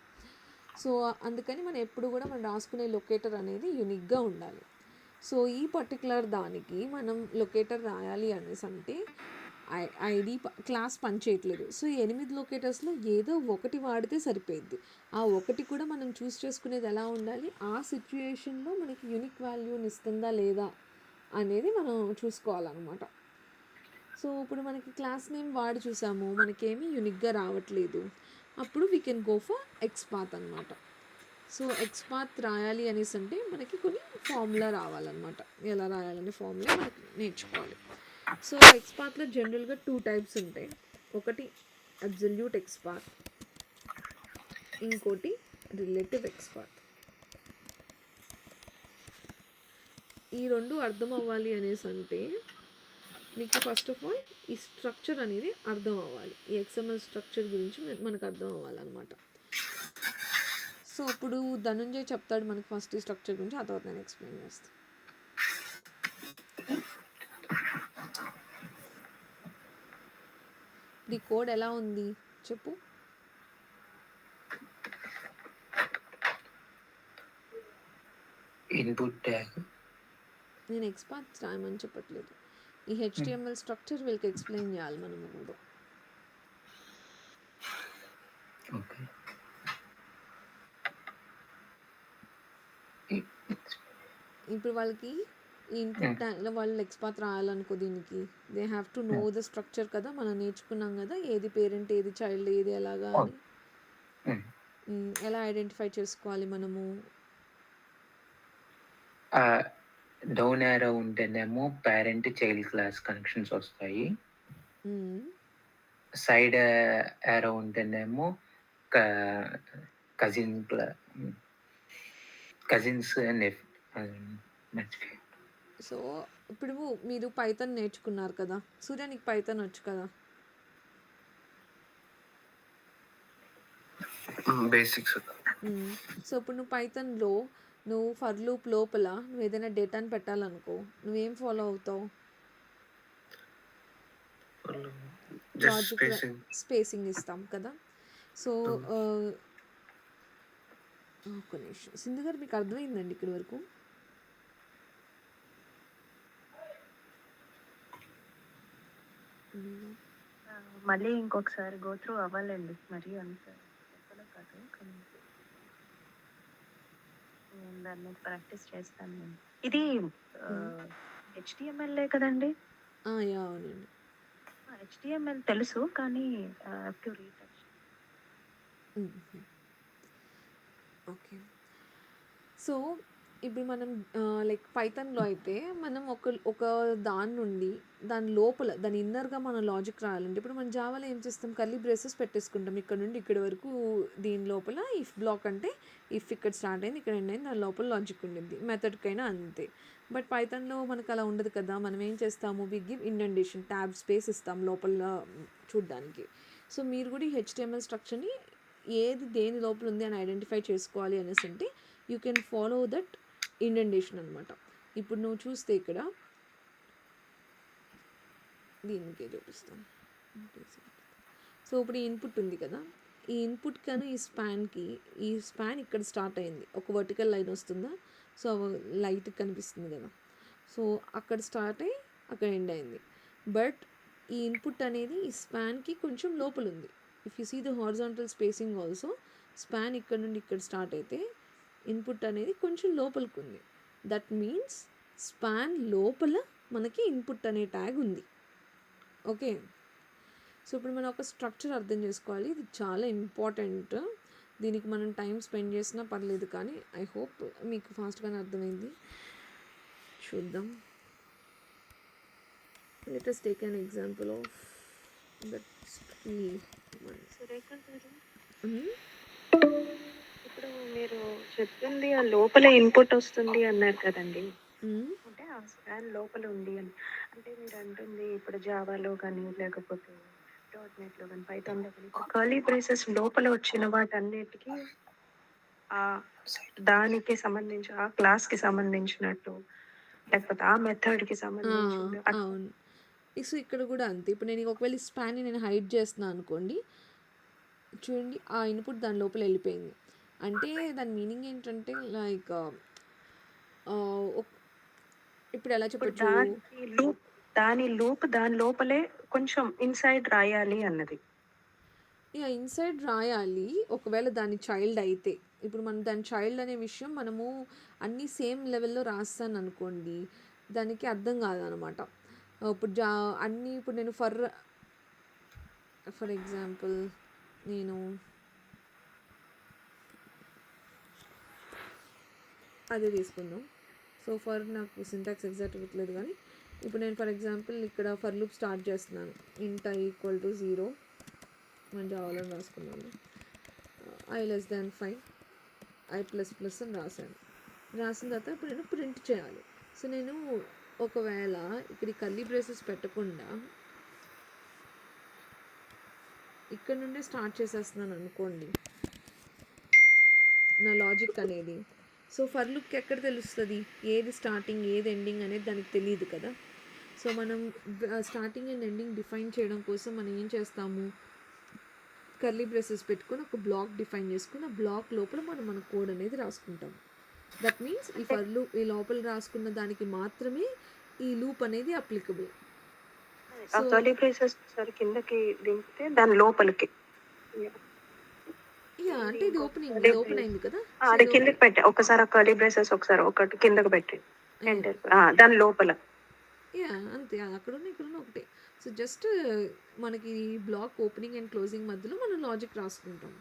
సో అందుకని మనం ఎప్పుడు కూడా మనం రాసుకునే లొకేటర్ అనేది యూనిక్గా ఉండాలి. సో ఈ పర్టికులర్ దానికి మనం లొకేటర్ రాయాలి అనేసి అంటే ఐడి క్లాస్ పనిచేయట్లేదు. సో ఈ 8 లొకేటర్స్లో ఏదో ఒకటి వాడితే సరిపోయింది. ఆ ఒకటి కూడా మనం చూస్ చేసుకునేది ఎలా ఉండాలి, ఆ సిచ్యుయేషన్లో మనకి యూనిక్ వాల్యూని ఇస్తుందా లేదా అనేది మనం చూసుకోవాలన్నమాట. సో ఇప్పుడు మనకి క్లాస్ నేమ్ వాడి చూసాము, మనకేమీ యూనిక్గా రావట్లేదు. అప్పుడు we can go for XPath అనమాట. సో ఎక్స్పాత్ రాయాలి అనేసి అంటే మనకి కొన్ని ఫార్ములా రావాలన్నమాట. ఎలా రాయాలనే ఫార్ములా మనకి నేర్చుకోవాలి. సో ఎక్స్పాత్లో జనరల్గా 2 టైప్స్ ఉంటాయి. ఒకటి అబ్సల్యూట్ ఎక్స్పాత్, ఇంకోటి రిలేటివ్ ఎక్స్పాత్. ఈ రెండు అర్థం అవ్వాలి అనేసి అంటే మీకు ఫస్ట్ ఆఫ్ ఆల్ ఈ స్ట్రక్చర్ అనేది అర్థం అవ్వాలి. ఈ XML స్ట్రక్చర్ గురించి మనకు అర్థం అవ్వాలన్నమాట. సో ఇప్పుడు ధనుంజయ్ చెప్తాడు మనకి ఫస్ట్ ఈ స్ట్రక్చర్ గురించి, ఆ తర్వాత నేను ఎక్స్ప్లెయిన్ చేస్తాను. ఈ కోడ్ ఎలా ఉంది చెప్పు. Input tag. నేను ఎక్స్పాత్ రాయమని చెప్పట్లేదు. ఈ HTML స్ట్రక్చర్ వీళ్ళకి ఎక్స్ప్లెయిన్ చేయాలి మనము కూడా. ఓకే. ఇప్పుడు వాళ్ళకి ఈ ఇన్పుట్ ట్యాగ్లో వాళ్ళు ఎక్స్పాత్ రాయాలనుకో, దీనికి they have to know the structure కదా. మనం నేర్చుకున్నాం కదా ఏది పేరెంట్ ఏది చైల్డ్ ఏది ఎలాగా అని. ఎలా ఐడెంటిఫై చేసుకోవాలి మనము? డౌన్ యారో ఉంటేనేమో పేరెంట్ చైల్డ్ క్లాస్ కనెక్షన్స్ వస్తాయి. సైడ్ యారో ఉంటేనేమో కజిన్స్ సో ఇప్పుడు మీరు పైథాన్ నేర్చుకున్నారు కదా, సూర్య నీకు పైథాన్ వచ్చు కదా? బేసిక్స్. సో ఇప్పుడు నువ్వు పైథాన్లో నువ్వు ఫర్ లూప్ లోపల నువ్వు ఏదైనా డేటాని పెట్టాలనుకో, నువ్వేం ఫాలో అవుతావు? లాజిక్ స్పేసింగ్ ఇస్తాం కదా. సో ఒక నిమిషం సింధు గారు, మీకు అర్థమైందండి ఇక్కడి వరకు? మళ్ళీ ఇంకొకసారి గో త్రూ అవ్వాలండి, మరి అంత కాదు కానీ నేను దాని మీద ప్రాక్టీస్ చేస్తాను. నేను ఇది HTML కదండి? యా అవునండి. HTML తెలుసు కానీ టు రీటచ్. ఓకే. సో ఇప్పుడు మనం లైక్ పైథాన్లో అయితే మనం ఒక దాని నుండి దాని లోపల దాని ఇన్నర్గా మనం లాజిక్ రాయాలంటే, ఇప్పుడు మనం జావాలో ఏం చేస్తాం, కర్లీ బ్రేసెస్ పెట్టేసుకుంటాం. ఇక్కడ నుండి ఇక్కడ వరకు దీని లోపల ఇఫ్ బ్లాక్ అంటే ఇఫ్ ఇక్కడ స్టార్ట్ అయింది ఇక్కడ ఎండ్ అయింది, దాని లోపల లాజిక్ ఉండింది. మెథడ్కైనా అంతే. బట్ పైథాన్లో మనకు అలా ఉండదు కదా. మనం ఏం చేస్తాము, we give indentation, tab space ఇస్తాం లోపల చూడడానికి. సో మీరు కూడా ఈ HTML స్ట్రక్చర్ని ఏది దేని లోపల ఉంది అని ఐడెంటిఫై చేసుకోవాలి అనేసి అంటే you can follow that indentation అనమాట. ఇప్పుడు నువ్వు చూస్తే ఇక్కడ దీనికే చూపిస్తాను. సో ఇప్పుడు ఈ ఇన్పుట్ ఉంది కదా, ఈ ఇన్పుట్ కానీ ఈ స్పాన్ ఇక్కడ స్టార్ట్ అయింది, ఒక వర్టికల్ లైన్ వస్తుందా, సో లైట్ కనిపిస్తుంది కదా. సో అక్కడ స్టార్ట్ అయ్యి అక్కడ ఎండ్ అయింది. బట్ ఈ ఇన్పుట్ అనేది ఈ స్పాన్కి కొంచెం లోపల ఉంది. If you see the horizontal spacing also, span ఇక్కడ నుండి ఇక్కడ స్టార్ట్ అయితే ఇన్పుట్ అనేది కొంచెం లోపలికి ఉంది. దట్ మీన్స్ స్పాన్ లోపల మనకి ఇన్పుట్ అనే ట్యాగ్ ఉంది. ఓకే. సో ఇప్పుడు మనం ఒక స్ట్రక్చర్ అర్థం చేసుకోవాలి, ఇది చాలా ఇంపార్టెంట్. దీనికి మనం టైం స్పెండ్ చేసినా పర్లేదు, కానీ ఐ హోప్ మీకు ఫాస్ట్గానే అర్థమైంది. చూద్దాం. Let us take an example of that tree one. Surekha గారు, ఇప్పుడు మీరు చెప్తుంది ఆ లోపల ఇన్పుట్ వస్తుంది అన్నారు కదండి, అంటే ఆ స్పాన్ లోపల ఉంది అని. అంటే మీరు అంటుంది ఇప్పుడు జావాలో కానీ లేకపోతే .NET లో కానీ పైథాన్లో కానీ కర్లీ బ్రేసెస్ లోపల వచ్చిన వాటన్నిటికీ ఆ దానికి సంబంధించి ఆ క్లాస్కి సంబంధించినట్టు లేకపోతే ఆ మెథడ్కి సంబంధించి. అవును. సో ఇక్కడ కూడా అంతే. ఇప్పుడు నేను ఒకవేళ ఈ స్పాన్ని నేను హైడ్ చేస్తున్నాను అనుకోండి, చూడండి ఆ ఇన్పుట్ దాని లోపల వెళ్ళిపోయింది. అంటే దాని మీనింగ్ ఏంటంటే లైక్ ఇప్పుడు ఎలా చెప్పచ్చు, దాని లోపలే కొంచెం ఇన్సైడ్ రాయాలి అన్నది. ఇక ఇన్సైడ్ రాయాలి ఒకవేళ దాని చైల్డ్ అయితే. ఇప్పుడు మనం దాని చైల్డ్ అనే విషయం మనము అన్నీ సేమ్ లెవెల్లో రాస్తాను అనుకోండి, దానికి అర్థం కాదనమాట. ఇప్పుడు అన్నీ ఇప్పుడు నేను ఫర్ ఎగ్జాంపుల్ నేను అదే తీసుకుందాం. సో నాకు సింటాక్స్ ఎగ్జాక్ట్ గుర్తులేదు, కానీ ఇప్పుడు నేను ఫర్ ఎగ్జాంపుల్ ఇక్కడ ఫర్ లూప్ స్టార్ట్ చేస్తున్నాను. ఇంట్ i ఈక్వల్ టు 0 మనం జావాలని రాసుకున్నాను. i less than 5 i plus plus అని రాసిన తర్వాత ఇప్పుడు నేను ప్రింట్ చేయాలి. సో నేను ఒకవేళ ఇక్కడ కర్లీ బ్రేసెస్ పెట్టకుండా ఇక్కడ నుండే స్టార్ట్ చేసేస్తున్నాను అనుకోండి నా లాజిక్ అనేది. సో ఫర్ లూప్కి ఎక్కడ తెలుస్తుంది ఏది స్టార్టింగ్ ఏది ఎండింగ్ అనేది దానికి తెలియదు కదా. సో మనం స్టార్టింగ్ అండ్ ఎండింగ్ డిఫైన్ చేయడం కోసం మనం ఏం చేస్తాము, కర్లీ బ్రేసెస్ పెట్టుకొని ఒక బ్లాక్ డిఫైన్ చేసుకుని ఆ బ్లాక్ లోపల మనం మన కోడ్ అనేది రాసుకుంటాం. దట్ మీన్స్ ఈ ఫర్ లూప్ ఈ లోపల రాసుకున్న దానికి మాత్రమే ఈ లూప్ అనేది అప్లికబుల్. ఆ కర్లీ బ్రేసెస్ ఒకసారి కిందకి దింపితే దాని లోపలికి యా అంటే ఇది ఓపెన్ అయింది కదా. అది కిందకి పెట్టి ఒకసారి ఆ కర్లీ బ్రేసెస్ ఒకసారి ఒకటి కిందకి పెట్టి ఎంటర్ దాని లోపల యా అంతే, అక్కడ ఇక్కడ ఒకటే. సో జస్ట్ మనకి బ్లాక్ ఓపెనింగ్ అండ్ క్లోజింగ్ మధ్యలో మనం లాజిక్ రాసుకుంటాం.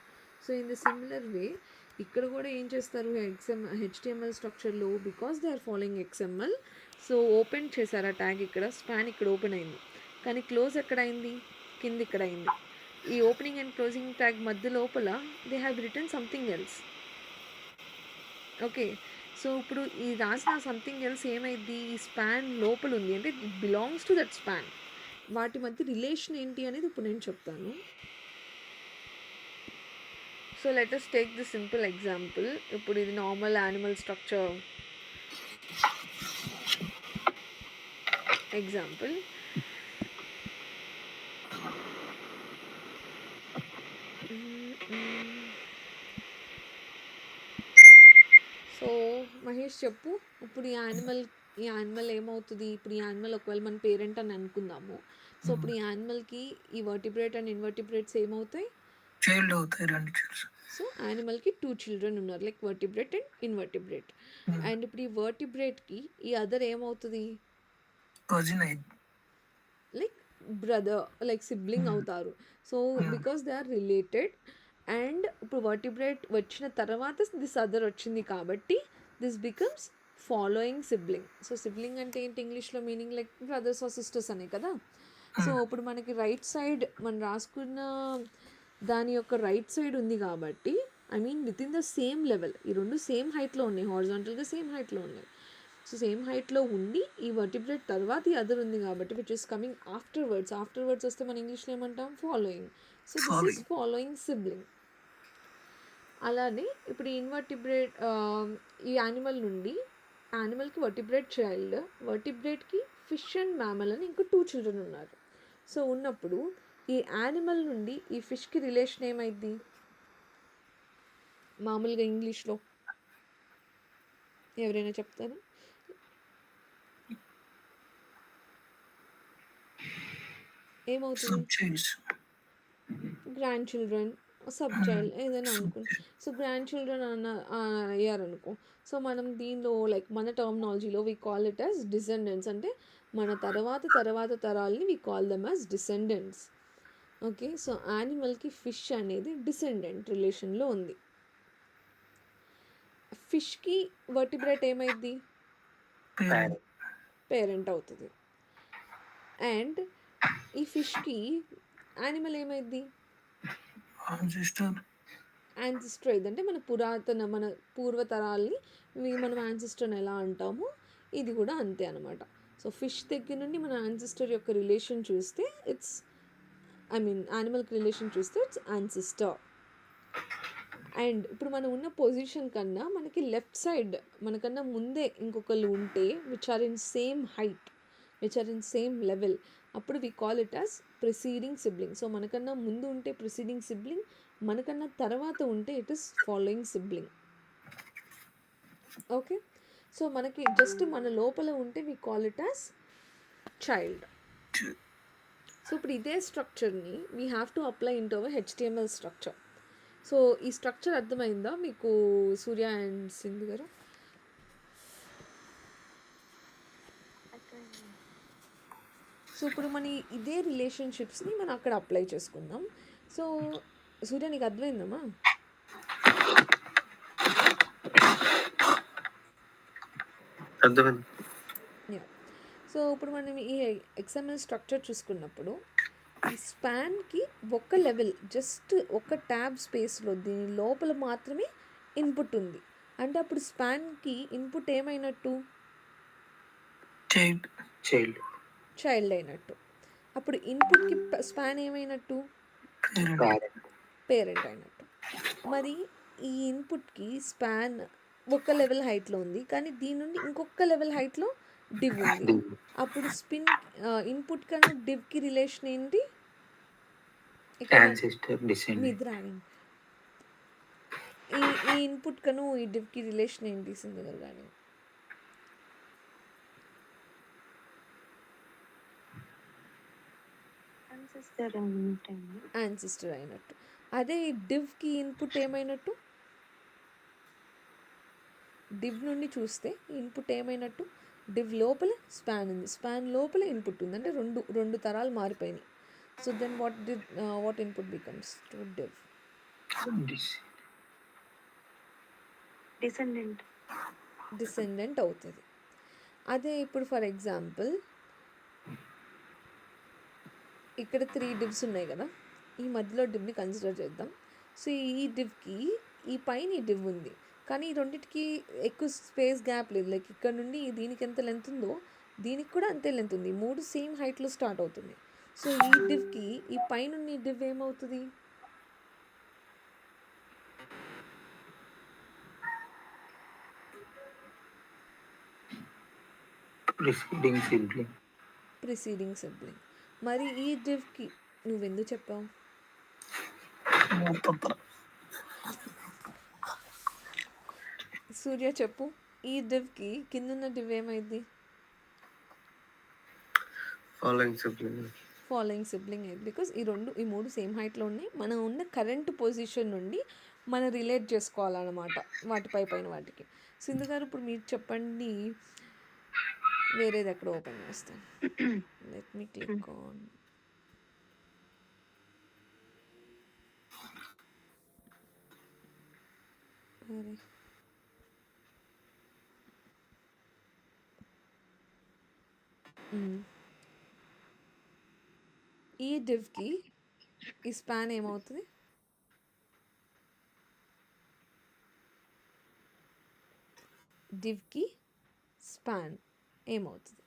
So in the similar way ఇక్కడ కూడా ఏం చేస్తారు, HTML స్ట్రక్చర్లో because they are following XML, so open చేశారు ఆ ట్యాగ్, ఇక్కడ స్పాన్ ఇక్కడ ఓపెన్ అయింది, కానీ క్లోజ్ ఎక్కడ అయింది, కింద ఇక్కడ అయింది. ఈ ఓపెనింగ్ అండ్ క్లోజింగ్ ట్యాగ్ మధ్య లోపల they have return something else. Okay, so ఇప్పుడు ఈ రాసిన సంథింగ్ ఎల్స్ ఏమైంది, ఈ స్పాన్ లోపల ఉంది అంటే it belongs to that span. వాటి మధ్య రిలేషన్ ఏంటి అనేది ఇప్పుడు నేను చెప్తాను. So let us take the simple example. ఇప్పుడు ఇది normal animal structure example. So Mahesh చెప్పు, ఇప్పుడు ఈ యానిమల్ ఏమవుతుంది, ఇప్పుడు ఈ యానిమల్ ఒకవేళ మన పేరెంట్ అని అనుకుందాము. సో ఇప్పుడు ఈ యానిమల్కి ఈ వర్టిబ్రేట్ అండ్ ఇన్వర్టిబ్రేట్స్ ఏమవుతాయి, చైల్డ్ అవుతాయి, రెండు చిల్డ్రన్. సో యానిమల్కి 2 చిల్డ్రన్ ఉన్నారు, like vertebrate and invertebrate. And ఇప్పుడు ఈ వర్టిబ్రేట్కి ఈ అదర్ ఏమవుతుంది, కజిన్ అయింది, లైక్ బ్రదర్, లైక్ సిబ్లింగ్ అవుతారు. So because they are related. And ఇప్పుడు వర్టిబ్రేట్ వచ్చిన తర్వాత దిస్ అదర్ వచ్చింది కాబట్టి this becomes following sibling. So sibling అంటే ఏంటి ఇంగ్లీష్లో meaning like brothers or sisters అనే కదా. సో ఇప్పుడు మనకి రైట్ సైడ్ మనం రాసుకున్న దాని యొక్క రైట్ సైడ్ ఉంది కాబట్టి I mean with in the same level, ఈ రెండు సేమ్ హైట్లో ఉన్నాయి, హారిజాంటల్గా సేమ్ హైట్లో ఉన్నాయి. సో సేమ్ హైట్లో ఉండి ఈ వర్టిబ్రేట్ తర్వాత ఈ అదర్ ఉంది కాబట్టి విచ్ ఇస్ కమింగ్ ఆఫ్టర్వర్డ్స్ వస్తే మన ఇంగ్లీష్లో ఏమంటాం, following. So this is following sibling. అలానే ఇప్పుడు ఈ ఇన్వర్టిబ్రేట్ ఈ యానిమల్ నుండి యానిమల్కి వర్టిబ్రేట్ చైల్డ్, వర్టిబ్రేట్కి ఫిష్ అండ్ మ్యామల్ అని ఇంకో 2 చిల్డ్రన్ ఉన్నారు. సో ఉన్నప్పుడు ఈ యానిమల్ నుండి ఈ ఫిష్కి రిలేషన్ ఏమైంది మామూలుగా ఇంగ్లీష్లో ఎవరైనా చెప్తారా, ఏమవుతుంది, గ్రాండ్ చిల్డ్రన్, సబ్ చైల్డ్ ఏదైనా అనుకోండి. సో గ్రాండ్ చిల్డ్రన్ అయ్యారనుకో, సో మనం దీనిలో లైక్ మన టర్మినాలజీలో we call it as descendants, అంటే మన తర్వాత తరాలని we call them as descendants. Okay, so యానిమల్కి ఫిష్ అనేది డిసెండెంట్ రిలేషన్లో ఉంది. ఫిష్కి వర్టిబ్రేట్ ఏమైంది, పేరెంట్ అవుతుంది. అండ్ ఈ ఫిష్కి యానిమల్ ఏమైంది, యాన్సిస్టర్ అయింది. అంటే మన పూర్వతరాల్ని మనం యాన్సిస్టర్ని ఎలా అంటామో ఇది కూడా అంతే అనమాట. సో ఫిష్ దగ్గర నుండి మన యాన్సిస్టర్ యొక్క రిలేషన్ చూస్తే యానిమల్కి రిలేషన్ చూస్తే ఇట్స్ యాన్సిస్టర్. అండ్ ఇప్పుడు మనం ఉన్న పొజిషన్ కన్నా మనకి లెఫ్ట్ సైడ్ మనకన్నా ముందే ఇంకొకళ్ళు ఉంటే which are in same height, which are in same level, అప్పుడు we call it as preceding sibling. So మనకన్నా ముందు ఉంటే ప్రిసీడింగ్ సిబ్లింగ్, మనకన్నా తర్వాత ఉంటే it is following sibling. Okay, so మనకి జస్ట్ మన లోపల ఉంటే we call it as child. So ఇప్పుడు ఇదే స్ట్రక్చర్ని we have to apply into our HTML structure. So ఈ స్ట్రక్చర్ అర్థమైందా మీకు సూర్య అండ్ సింధు గారు? సో ఇప్పుడు మన ఇదే రిలేషన్షిప్స్ని మనం అక్కడ అప్లై చేసుకుందాం. సో సూర్య, నీకు అర్థమైందమ్మా? అర్థమైంది. యా. సో ఇప్పుడు మనం ఈ XML స్ట్రక్చర్ చూసుకున్నప్పుడు ఈ స్పాన్కి ఒక లెవెల్, జస్ట్ ఒక ట్యాబ్ స్పేస్లో దీని లోపల మాత్రమే ఇన్పుట్ ఉంది. అంటే అప్పుడు స్పాన్కి ఇన్పుట్ ఏమైనట్టు? చైల్డ్. చైల్డ్. చైల్డ్ అయినట్టు. అప్పుడు ఇన్పుట్కి స్పాన్ ఏమైనట్టు? పేరెంట్. పేరెంట్ అయినట్టు. మరి ఈ ఇన్పుట్కి స్పాన్ ఒక లెవెల్ హైట్లో ఉంది, కానీ దీని నుండి ఇంకొక లెవెల్ హైట్లో డివ్ ఉంది. అప్పుడు ఇన్పుట్ కను డివ్కి రిలేషన్ ఏంటి? ఇక్కడ యాన్సిస్టర్ డిసెండెంట్. నిద్రాగండి. ఈ ఇన్పుట్ కను ఈ డివ్కి రిలేషన్ ఏంటి సింధుగారు కానీ? యాన్సిస్టర్ అయినట్టు. అదే ఈ డివ్కి ఇన్పుట్ ఏమైనట్టు? డివ్ నుండి చూస్తే ఇన్పుట్ ఏమైనట్టు? డివ్ లోపల స్పాన్ ఉంది, స్పాన్ లోపల ఇన్పుట్ ఉంది. అంటే రెండు తరాలు మారిపోయినాయి. So then what input becomes to div? Descendant అవుతుంది. అదే ఇప్పుడు ఫర్ ఎగ్జాంపుల్ ఇక్కడ 3 డివ్స్ ఉన్నాయి కదా, ఈ మధ్యలో డివ్ని కన్సిడర్ చేద్దాం. సో ఈ డివ్కి ఈ పైన ఈ డివ్ ఉంది, కానీ ఈ రెండింటికి ఎక్కువ స్పేస్ గ్యాప్ లేదు. లైక్ ఇక్కడ నుండి దీనికి ఎంత లెంత్ ఉందో దీనికి కూడా అంతే లెంత్ ఉంది. 3 సేమ్ హైట్లో స్టార్ట్ అవుతుంది. సో ఈ డివ్కి ఈ పైన ఈ డివ్ ఏమవుతుంది? Preceding sibling. మరి ఈ డివ్కి నువ్వెందుకు చెప్పావు? సూర్య చెప్పు, ఈ డివ్కి కిందున్న డివ్ ఏమైంది? ఫాలోయింగ్ సిబ్లింగ్ అయింది. బికాస్ ఈ మూడు సేమ్ హైట్లో ఉన్నాయి. మనం ఉన్న కరెంట్ పొజిషన్ నుండి మనం రిలేట్ చేసుకోవాలన్నమాట వాటిపై పైన వాటికి. సింధు గారు ఇప్పుడు మీరు చెప్పండి, వేరేది ఎక్కడ ఓపెన్ చేస్తాను. Let me click on. అరే ఈ డివ్కి ఈ స్పాన్ ఏమవుతుంది? డివ్కి స్పాన్ ఏమవుతుంది?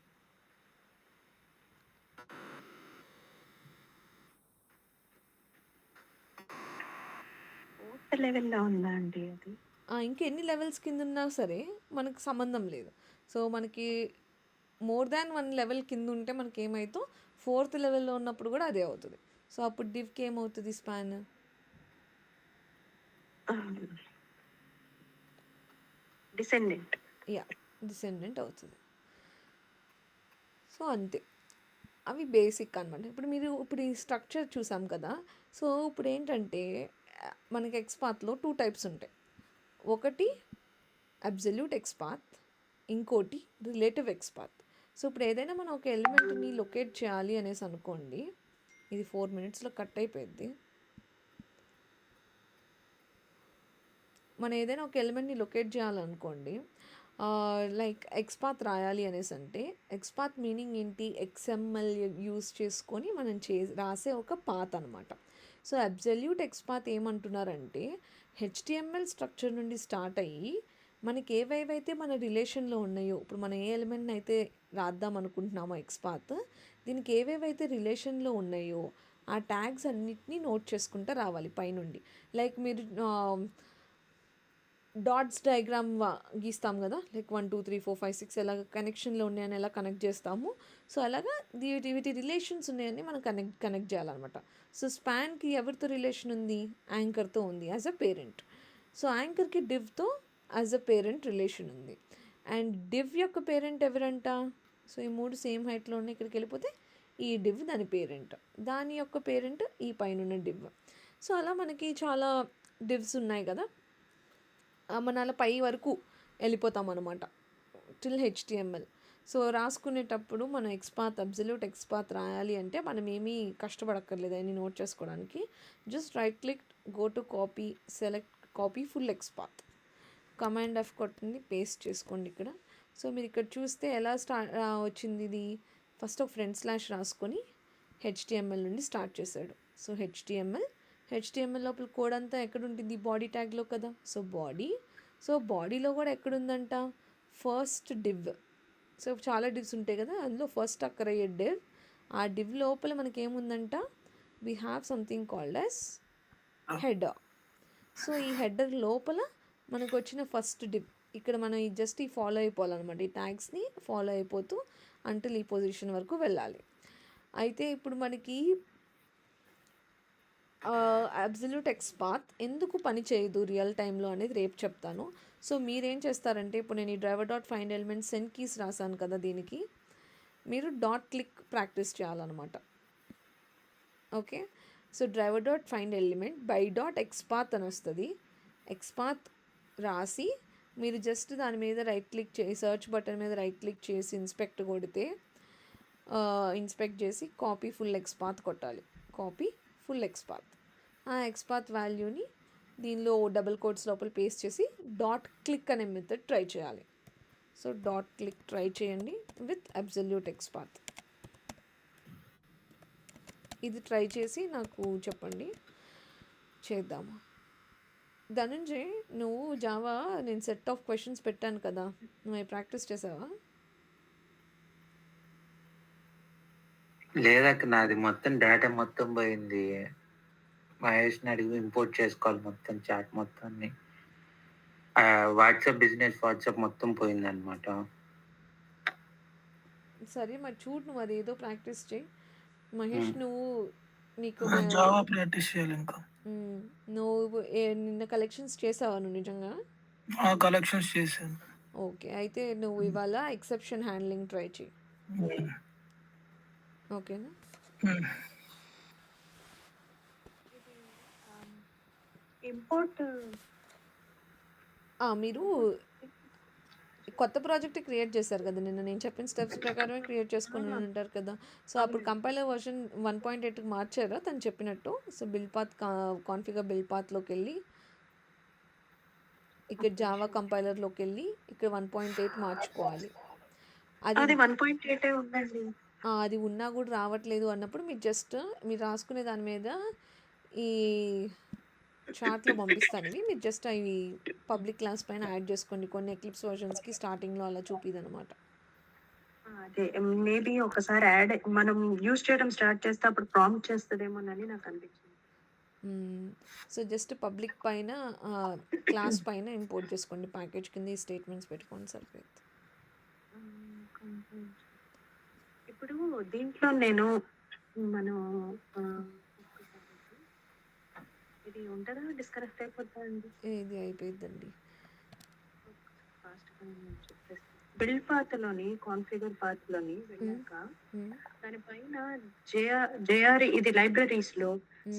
లెవెల్లో ఉందా అండి అది? ఇంకెన్ని లెవెల్స్ కింద ఉన్నా సరే మనకు సంబంధం లేదు. సో మనకి మోర్ దాన్ 1 లెవెల్ కింద ఉంటే మనకి ఏమవుతుందో 4th లెవెల్లో ఉన్నప్పుడు కూడా అదే అవుతుంది. సో అప్పుడు డివ్కి ఏమవుతుంది స్పాన్? డిసెండెంట్ అవుతుంది. సో అంతే, అవి బేసిక్ అనమాట. ఇప్పుడు ఈ స్ట్రక్చర్ చూసాం కదా. సో ఇప్పుడు ఏంటంటే మనకి ఎక్స్పాత్లో 2 టైప్స్ ఉంటాయి. ఒకటి అబ్సల్యూట్ ఎక్స్పాత్, ఇంకోటి రిలేటివ్ ఎక్స్పాత్. సో ఇప్పుడు ఏదైనా మనం ఒక ఎలిమెంట్ని లొకేట్ చేయాలి అనేసి అనుకోండి, ఇది 4 minutesలో కట్ అయిపోయింది. మనం ఏదైనా ఒక ఎలిమెంట్ని లొకేట్ చేయాలనుకోండి, లైక్ ఎక్స్పాత్ రాయాలి అనేసి అంటే ఎక్స్పాత్ మీనింగ్ ఏంటి? XML యూస్ చేసుకొని మనం రాసే ఒక పాత్ అనమాట. సో అబ్సల్యూట్ ఎక్స్పాత్ ఏమంటున్నారంటే HTML స్ట్రక్చర్ నుండి స్టార్ట్ అయ్యి మనకి ఏవేవైతే మన రిలేషన్లో ఉన్నాయో, ఇప్పుడు మనం ఏ ఎలిమెంట్ని అయితే రాద్దాం అనుకుంటున్నామో ఎక్స్పాత్, దీనికి ఏవేవైతే రిలేషన్లో ఉన్నాయో ఆ ట్యాగ్స్ అన్నిటినీ నోట్ చేసుకుంటూ రావాలి పైనుండి. లైక్ మీరు డాట్స్ డయాగ్రామ్ గీస్తాం కదా, లైక్ 1 2 3 4 5 6 ఎలా కనెక్షన్లో ఉన్నాయని ఎలా కనెక్ట్ చేస్తాము. సో అలాగా వీటి రిలేషన్స్ ఉన్నాయని మనం కనెక్ట్ చేయాలన్నమాట. సో స్పాన్కి ఎవరితో రిలేషన్ ఉంది? యాంకర్తో ఉంది యాజ్ అ పేరెంట్. సో యాంకర్కి డివ్తో యాజ్ అ పేరెంట్ రిలేషన్ ఉంది. అండ్ డివ్ యొక్క పేరెంట్ ఎవరంట? సో ఈ 3 సేమ్ హైట్లో ఉన్నాయి. ఇక్కడికి వెళ్ళిపోతే ఈ డివ్ దాని పేరెంట్, దాని యొక్క పేరెంట్ ఈ పైన డివ్. సో అలా మనకి చాలా డివ్స్ ఉన్నాయి కదా, మన అలా పై వరకు వెళ్ళిపోతాం అనమాట టిల్ HTML. సో రాసుకునేటప్పుడు మనం ఎక్స్పాత్ అబ్సల్యూట్ ఎక్స్పాత్ రాయాలి అంటే మనం ఏమీ కష్టపడక్కర్లేదు అని నోట్ చేసుకోవడానికి. Just right click, go to copy, select copy full XPath, command F కొట్టండి, పేస్ట్ చేసుకోండి ఇక్కడ. సో మీరు ఇక్కడ చూస్తే ఎలా వచ్చింది ఇది. ఫస్ట్ ఒక ఫ్రంట్ స్లాష్ రాసుకొని హెచ్టిఎంఎల్ నుండి స్టార్ట్ చేశాడు. సో హెచ్టిఎంఎల్ లోపల కోడ్ అంతా ఎక్కడ ఉంటుంది, బాడీ ట్యాగ్లో కదా. సో బాడీలో కూడా ఎక్కడుందంట, ఫస్ట్ డివ్. సో చాలా డివ్స్ ఉంటాయి కదా, అందులో ఫస్ట్ అక్కర్ అయ్యే డివ్. ఆ డివ్ లోపల మనకి ఏముందంట, we have something called as header. So ఈ హెడర్ లోపల మనకు వచ్చిన ఫస్ట్ డివ్ ఇక్కడ మనం జస్ట్ ఈ ఫాలో అయిపోవాలన్నమాట. ఈ ట్యాగ్స్ని ఫాలో అయిపోతూ అంటిల్ ఈ పొజిషన్ వరకు వెళ్ళాలి. అయితే ఇప్పుడు మనకి అబ్సల్యూట్ ఎక్స్పాత్ ఎందుకు పని చేయదు రియల్ టైంలో అనేది రేపు చెప్తాను. సో మీరేం చేస్తారంటే, ఇప్పుడు నేను ఈ driver dot find element send keys రాశాను కదా, దీనికి మీరు డాట్ క్లిక్ ప్రాక్టీస్ చేయాలన్నమాట. Okay, so driver dot find element by dot XPath అని వస్తుంది. ఎక్స్పాత్ రాసి మీరు జస్ట్ దాని మీద రైట్ క్లిక్ చేసి, సర్చ్ బటన్ మీద రైట్ క్లిక్ చేసి ఇన్స్పెక్ట్ కొడితే, ఇన్స్పెక్ట్ చేసి కాపీ ఫుల్ ఎక్స్పాత్ కొట్టాలి. కాపీ ఫుల్ ఎక్స్పాత్, ఆ ఎక్స్పాత్ వాల్యూని దీనిలో డబుల్ కోట్స్ లోపల పేస్ట్ చేసి డాట్ క్లిక్ అనే మెథడ్ ట్రై చేయాలి. సో డాట్ క్లిక్ ట్రై చేయండి విత్ అబ్సల్యూట్ ఎక్స్పాత్. ఇది ట్రై చేసి నాకు చెప్పండి, చేద్దాము. ధనుంజయ్, నువ్వు జావా నేను సెట్ ఆఫ్ క్వశ్చన్స్ పెట్టాను కదా, నువ్వు అవి ప్రాక్టీస్ చేసావా? లేదక్క, నాది మొత్తం డేటా మొత్తం పోయింది. మహేష్ని అడిగి ఇంపోర్ట్ చేసుకోవాలి మొత్తం చాట్ మొత్తాన్ని. వాట్సాప్ మొత్తం పోయింది అనమాట. సరే మరి చూడు, నువ్వు అదేదో ప్రాక్టీస్ చేయి. మహేష్, నువ్వు నీకు జావా ప్రాక్టీస్ చేయాలి ఇంకా. నువ్వు నిన్న కలెక్షన్స్ చేసావా నువ్వు నిజంగా? కలెక్షన్స్ చేశాను. ఓకే, అయితే నువ్వు ఇవాళ ఎక్సెప్షన్ హ్యాండ్లింగ్ ట్రై చేయి. ఓకేనా? ఇంపోర్ట్ మీరు కొత్త ప్రాజెక్ట్ క్రియేట్ చేశారు కదా నిన్న, నేను చెప్పిన స్టెప్స్ ప్రకారమే క్రియేట్ చేసుకుని ఉంటారు కదా. సో అప్పుడు కంపైలర్ వర్షన్ 1.8కి మార్చారా తను చెప్పినట్టు? So build path, configure build పాత్లోకి వెళ్ళి ఇక్కడ జావా కంపైలర్లోకి వెళ్ళి ఇక్కడ 1.8 మార్చుకోవాలి. అది 1.8 ఉందండి. అది ఉన్నా కూడా రావట్లేదు అన్నప్పుడు మీరు జస్ట్ మీరు రాసుకునే దాని మీద ఈ చార్ట్లో పంపిస్తాను, మీరు జస్ట్ అవి పబ్లిక్ క్లాస్ పైన యాడ్ చేసుకోండి. కొన్ని ఎక్లిప్స్ వర్షన్స్కి స్టార్టింగ్లో అలా చూపిదనమాట. అదే మేబీ ఒకసారి యాడ్ మనం యూజ్ చేయడం స్టార్ట్ చేస్తే అప్పుడు ప్రాంప్ట్ చేస్తుందేమోనని నాకు అనిపించింది. సో జస్ట్ పబ్లిక్ పైన క్లాస్ పైన ఇంపోర్ట్ చేసుకోండి, ప్యాకేజ్ కింద ఈ స్టేట్మెంట్స్ పెట్టుకోండి సరిపోతుంది. ఇప్పుడు దీంట్లో నేను మనం ఇది ఉంటుందా, డిస్కనెక్ట్ అయిపోతా అండి? ఇది అయిపోయిందండి. బిల్డ్ పాత్ లోని కాన్ఫిగర్ పాత్ లోని వెళ్ళాక దానిపైన జేఆర్ ఇది లైబ్రరీస్ లో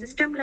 సిస్టమ్